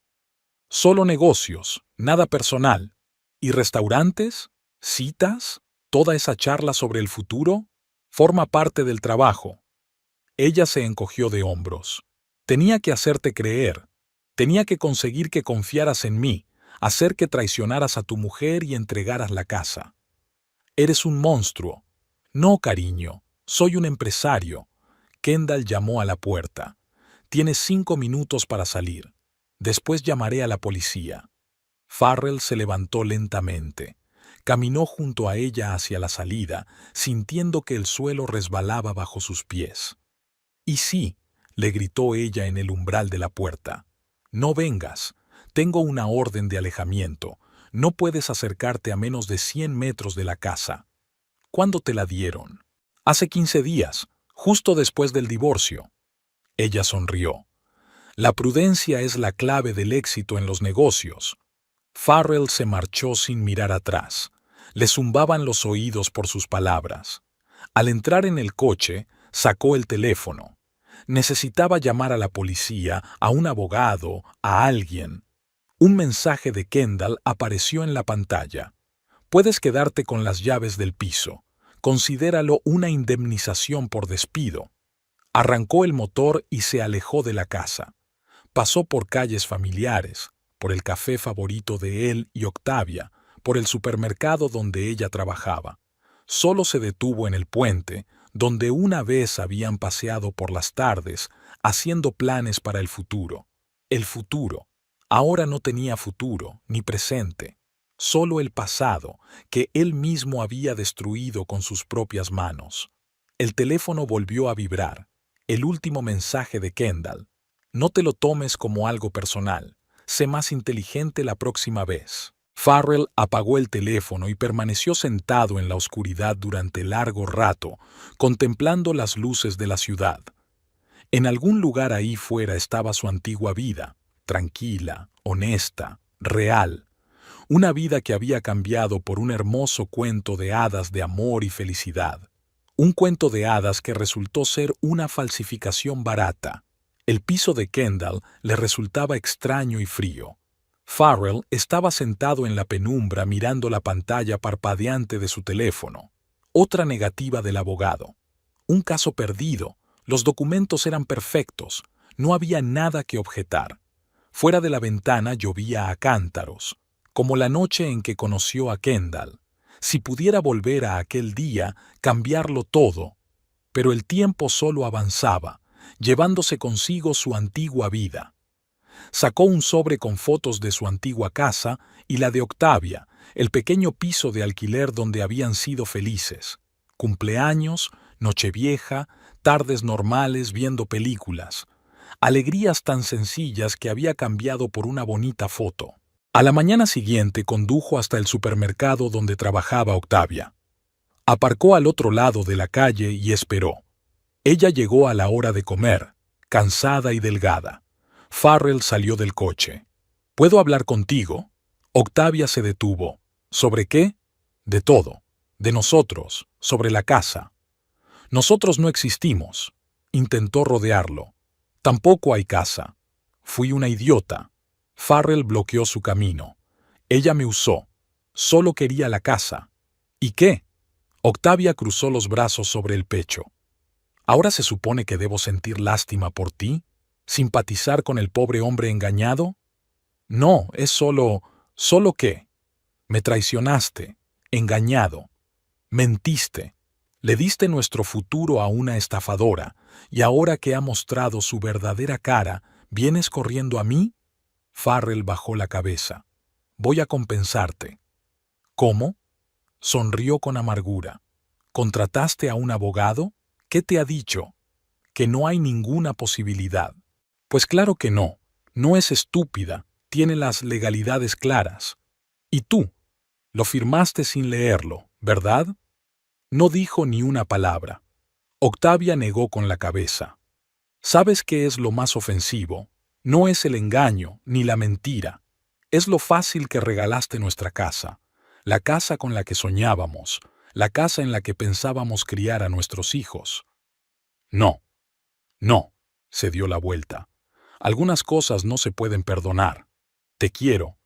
«Solo negocios, nada personal. ¿Y restaurantes? ¿Citas? ¿Toda esa charla sobre el futuro? Forma parte del trabajo». Ella se encogió de hombros. «Tenía que hacerte creer. Tenía que conseguir que confiaras en mí, hacer que traicionaras a tu mujer y entregaras la casa». «Eres un monstruo». «No, cariño. Soy un empresario». Kendall llamó a la puerta. «Tienes 5 minutos para salir. Después llamaré a la policía». Farrell se levantó lentamente. Caminó junto a ella hacia la salida, sintiendo que el suelo resbalaba bajo sus pies. «Y sí», le gritó ella en el umbral de la puerta. «No vengas. Tengo una orden de alejamiento. No puedes acercarte a menos de 100 metros de la casa». «¿Cuándo te la dieron?» «Hace 15 días, justo después del divorcio». Ella sonrió. «La prudencia es la clave del éxito en los negocios». Farrell se marchó sin mirar atrás. Le zumbaban los oídos por sus palabras. Al entrar en el coche, sacó el teléfono. Necesitaba llamar a la policía, a un abogado, a alguien. Un mensaje de Kendall apareció en la pantalla. «Puedes quedarte con las llaves del piso. Considéralo una indemnización por despido». Arrancó el motor y se alejó de la casa. Pasó por calles familiares, por el café favorito de él y Octavia, por el supermercado donde ella trabajaba. Solo se detuvo en el puente, donde una vez habían paseado por las tardes, haciendo planes para el futuro. El futuro. Ahora no tenía futuro, ni presente. Solo el pasado, que él mismo había destruido con sus propias manos. El teléfono volvió a vibrar. El último mensaje de Kendall. «No te lo tomes como algo personal. Sé más inteligente la próxima vez». Farrell apagó el teléfono y permaneció sentado en la oscuridad durante largo rato, contemplando las luces de la ciudad. En algún lugar ahí fuera estaba su antigua vida, tranquila, honesta, real. Una vida que había cambiado por un hermoso cuento de hadas de amor y felicidad. Un cuento de hadas que resultó ser una falsificación barata. El piso de Kendall le resultaba extraño y frío. Farrell estaba sentado en la penumbra mirando la pantalla parpadeante de su teléfono. Otra negativa del abogado. Un caso perdido. Los documentos eran perfectos. No había nada que objetar. Fuera de la ventana llovía a cántaros, como la noche en que conoció a Kendall. Si pudiera volver a aquel día, cambiarlo todo. Pero el tiempo solo avanzaba, llevándose consigo su antigua vida. Sacó un sobre con fotos de su antigua casa y la de Octavia, el pequeño piso de alquiler donde habían sido felices. Cumpleaños, Nochevieja, tardes normales viendo películas. Alegrías tan sencillas que había cambiado por una bonita foto. A la mañana siguiente condujo hasta el supermercado donde trabajaba Octavia. Aparcó al otro lado de la calle y esperó. Ella llegó a la hora de comer, cansada y delgada. Farrell salió del coche. ¿Puedo hablar contigo? Octavia se detuvo. ¿Sobre qué? De todo. De nosotros, sobre la casa. Nosotros no existimos. Intentó rodearlo. Tampoco hay casa. Fui una idiota. Farrell bloqueó su camino. Ella me usó. Solo quería la casa. ¿Y qué? Octavia cruzó los brazos sobre el pecho. ¿Ahora se supone que debo sentir lástima por ti? ¿Simpatizar con el pobre hombre engañado? No, es solo... ¿Solo qué? Me traicionaste, engañado. Mentiste. Le diste nuestro futuro a una estafadora, y ahora que ha mostrado su verdadera cara, ¿vienes corriendo a mí? Farrell bajó la cabeza. Voy a compensarte. ¿Cómo? Sonrió con amargura. ¿Contrataste a un abogado? ¿Qué te ha dicho? Que no hay ninguna posibilidad. Pues claro que no. No es estúpida. Tiene las legalidades claras. ¿Y tú? Lo firmaste sin leerlo, ¿verdad? No dijo ni una palabra. Octavia negó con la cabeza. ¿Sabes qué es lo más ofensivo? No es el engaño ni la mentira. Es lo fácil que regalaste nuestra casa, la casa con la que soñábamos, la casa en la que pensábamos criar a nuestros hijos. No, no, se dio la vuelta. Algunas cosas no se pueden perdonar. Te quiero.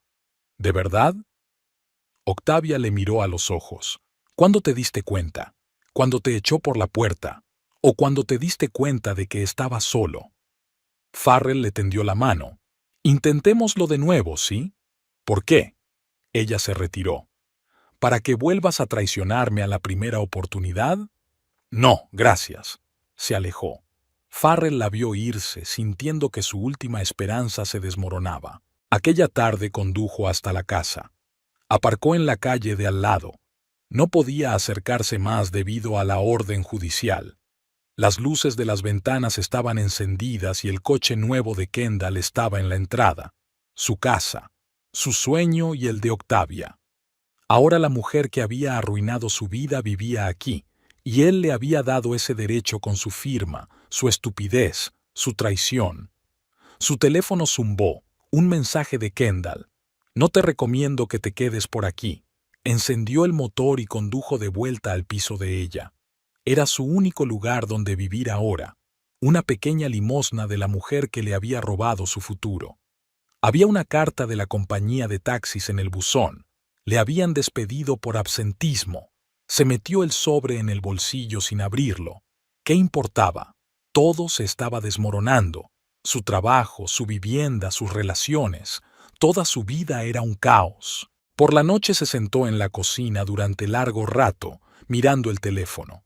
¿De verdad? Octavia le miró a los ojos. ¿Cuándo te diste cuenta? ¿Cuándo te echó por la puerta? ¿O cuando te diste cuenta de que estaba solo? Farrell le tendió la mano. Intentémoslo de nuevo, ¿sí? ¿Por qué? Ella se retiró. ¿Para que vuelvas a traicionarme a la primera oportunidad? No, gracias. Se alejó. Farrell la vio irse, sintiendo que su última esperanza se desmoronaba. Aquella tarde condujo hasta la casa. Aparcó en la calle de al lado. No podía acercarse más debido a la orden judicial. Las luces de las ventanas estaban encendidas y el coche nuevo de Kendall estaba en la entrada. Su casa, su sueño y el de Octavia. Ahora la mujer que había arruinado su vida vivía aquí, y él le había dado ese derecho con su firma, su estupidez, su traición. Su teléfono zumbó, un mensaje de Kendall. No te recomiendo que te quedes por aquí. Encendió el motor y condujo de vuelta al piso de ella. Era su único lugar donde vivir ahora, una pequeña limosna de la mujer que le había robado su futuro. Había una carta de la compañía de taxis en el buzón. Le habían despedido por absentismo. Se metió el sobre en el bolsillo sin abrirlo. ¿Qué importaba? Todo se estaba desmoronando. Su trabajo, su vivienda, sus relaciones. Toda su vida era un caos. Por la noche se sentó en la cocina durante largo rato, mirando el teléfono.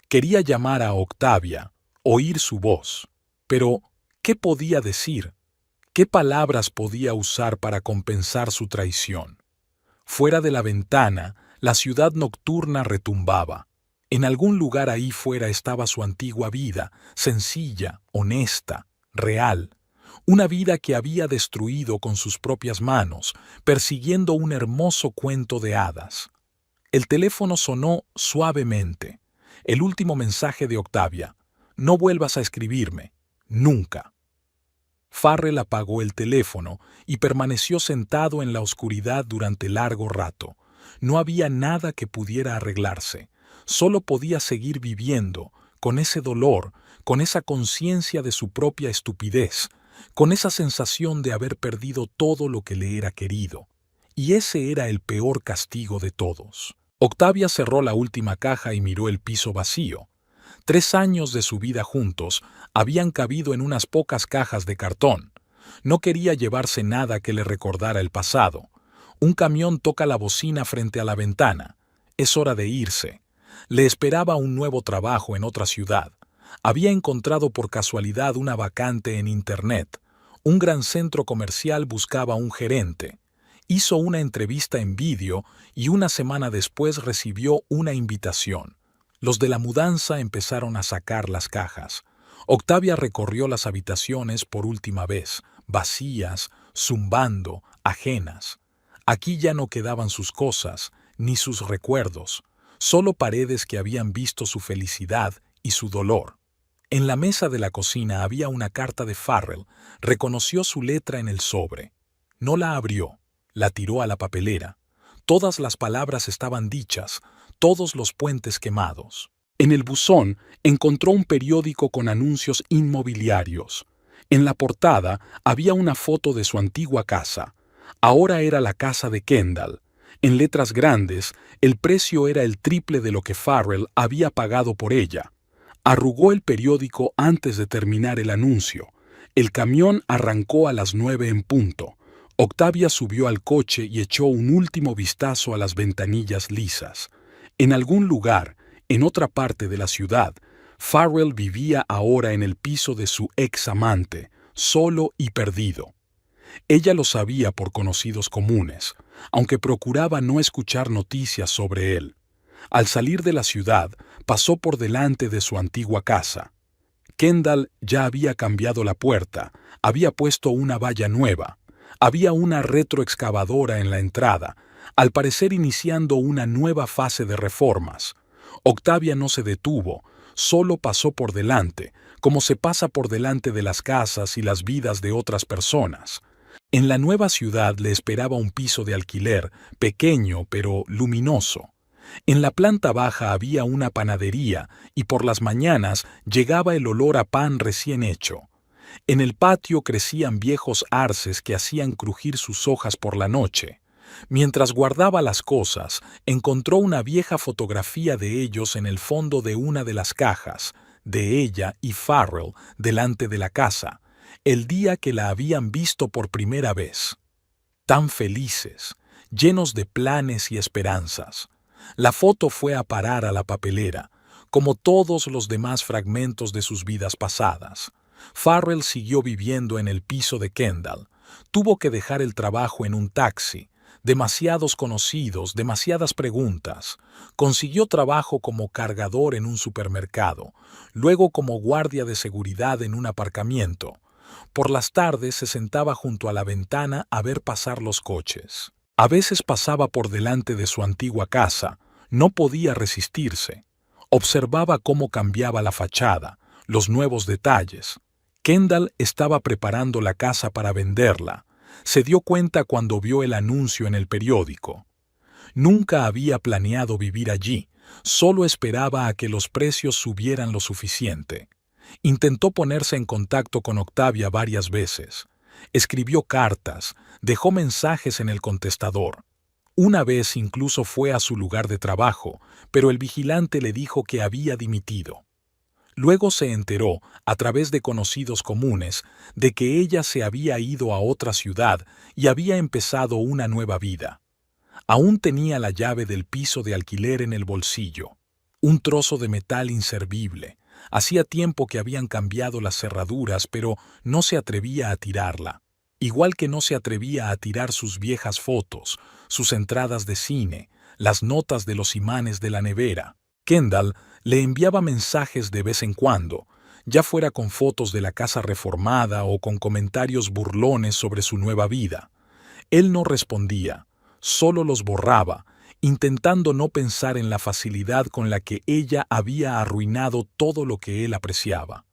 Quería llamar a Octavia, oír su voz. Pero, ¿qué podía decir? ¿Qué palabras podía usar para compensar su traición? Fuera de la ventana, la ciudad nocturna retumbaba. En algún lugar ahí fuera estaba su antigua vida, sencilla, honesta, real. Una vida que había destruido con sus propias manos, persiguiendo un hermoso cuento de hadas. El teléfono sonó suavemente. El último mensaje de Octavia. No vuelvas a escribirme. Nunca. Farrell apagó el teléfono y permaneció sentado en la oscuridad durante largo rato. No había nada que pudiera arreglarse. Solo podía seguir viviendo, con ese dolor, con esa conciencia de su propia estupidez, con esa sensación de haber perdido todo lo que le era querido. Y ese era el peor castigo de todos. Octavia cerró la última caja y miró el piso vacío. 3 años de su vida juntos habían cabido en unas pocas cajas de cartón. No quería llevarse nada que le recordara el pasado. Un camión toca la bocina frente a la ventana. Es hora de irse. Le esperaba un nuevo trabajo en otra ciudad. Había encontrado por casualidad una vacante en Internet. Un gran centro comercial buscaba un gerente. Hizo una entrevista en vídeo y una semana después recibió una invitación. Los de la mudanza empezaron a sacar las cajas. Octavia recorrió las habitaciones por última vez, vacías, zumbando, ajenas. Aquí ya no quedaban sus cosas, ni sus recuerdos, solo paredes que habían visto su felicidad y su dolor. En la mesa de la cocina había una carta de Farrell. Reconoció su letra en el sobre. No la abrió, la tiró a la papelera. Todas las palabras estaban dichas, todos los puentes quemados. En el buzón encontró un periódico con anuncios inmobiliarios. En la portada había una foto de su antigua casa. Ahora era la casa de Kendall. En letras grandes, el precio era el triple de lo que Farrell había pagado por ella. Arrugó el periódico antes de terminar el anuncio. El camión arrancó a las 9 en punto. Octavia subió al coche y echó un último vistazo a las ventanillas lisas. En algún lugar, en otra parte de la ciudad, Farrell vivía ahora en el piso de su ex amante, solo y perdido. Ella lo sabía por conocidos comunes, aunque procuraba no escuchar noticias sobre él. Al salir de la ciudad, pasó por delante de su antigua casa. Kendall ya había cambiado la puerta, había puesto una valla nueva, había una retroexcavadora en la entrada, al parecer iniciando una nueva fase de reformas. Octavia no se detuvo, solo pasó por delante, como se pasa por delante de las casas y las vidas de otras personas. En la nueva ciudad le esperaba un piso de alquiler, pequeño pero luminoso. En la planta baja había una panadería y por las mañanas llegaba el olor a pan recién hecho. En el patio crecían viejos arces que hacían crujir sus hojas por la noche. Mientras guardaba las cosas, encontró una vieja fotografía de ellos en el fondo de una de las cajas, de ella y Farrell delante de la casa, el día que la habían visto por primera vez. Tan felices, llenos de planes y esperanzas. La foto fue a parar a la papelera, como todos los demás fragmentos de sus vidas pasadas. Farrell siguió viviendo en el piso de Kendall. Tuvo que dejar el trabajo en un taxi. Demasiados conocidos, demasiadas preguntas. Consiguió trabajo como cargador en un supermercado, luego como guardia de seguridad en un aparcamiento. Por las tardes se sentaba junto a la ventana a ver pasar los coches. A veces pasaba por delante de su antigua casa. No podía resistirse. Observaba cómo cambiaba la fachada, los nuevos detalles. Kendall estaba preparando la casa para venderla. Se dio cuenta cuando vio el anuncio en el periódico. Nunca había planeado vivir allí, solo esperaba a que los precios subieran lo suficiente. Intentó ponerse en contacto con Octavia varias veces. Escribió cartas, dejó mensajes en el contestador. Una vez incluso fue a su lugar de trabajo, pero el vigilante le dijo que había dimitido. Luego se enteró, a través de conocidos comunes, de que ella se había ido a otra ciudad y había empezado una nueva vida. Aún tenía la llave del piso de alquiler en el bolsillo. Un trozo de metal inservible. Hacía tiempo que habían cambiado las cerraduras, pero no se atrevía a tirarla. Igual que no se atrevía a tirar sus viejas fotos, sus entradas de cine, las notas de los imanes de la nevera. Kendall le enviaba mensajes de vez en cuando, ya fuera con fotos de la casa reformada o con comentarios burlones sobre su nueva vida. Él no respondía, solo los borraba, intentando no pensar en la facilidad con la que ella había arruinado todo lo que él apreciaba.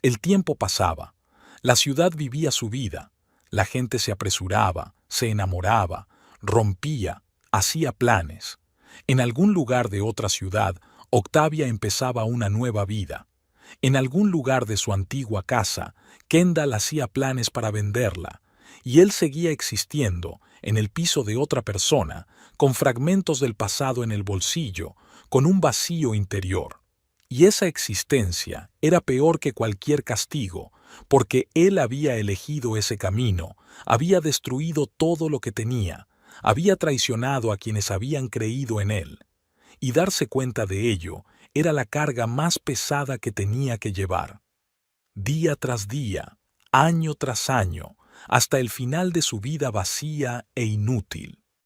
El tiempo pasaba. La ciudad vivía su vida. La gente se apresuraba, se enamoraba, rompía, hacía planes. En algún lugar de otra ciudad, Octavia empezaba una nueva vida. En algún lugar de su antigua casa, Kendall hacía planes para venderla, y él seguía existiendo en el piso de otra persona, con fragmentos del pasado en el bolsillo, con un vacío interior. Y esa existencia era peor que cualquier castigo, porque él había elegido ese camino, había destruido todo lo que tenía, había traicionado a quienes habían creído en él. Y darse cuenta de ello era la carga más pesada que tenía que llevar. Día tras día, año tras año, hasta el final de su vida vacía e inútil.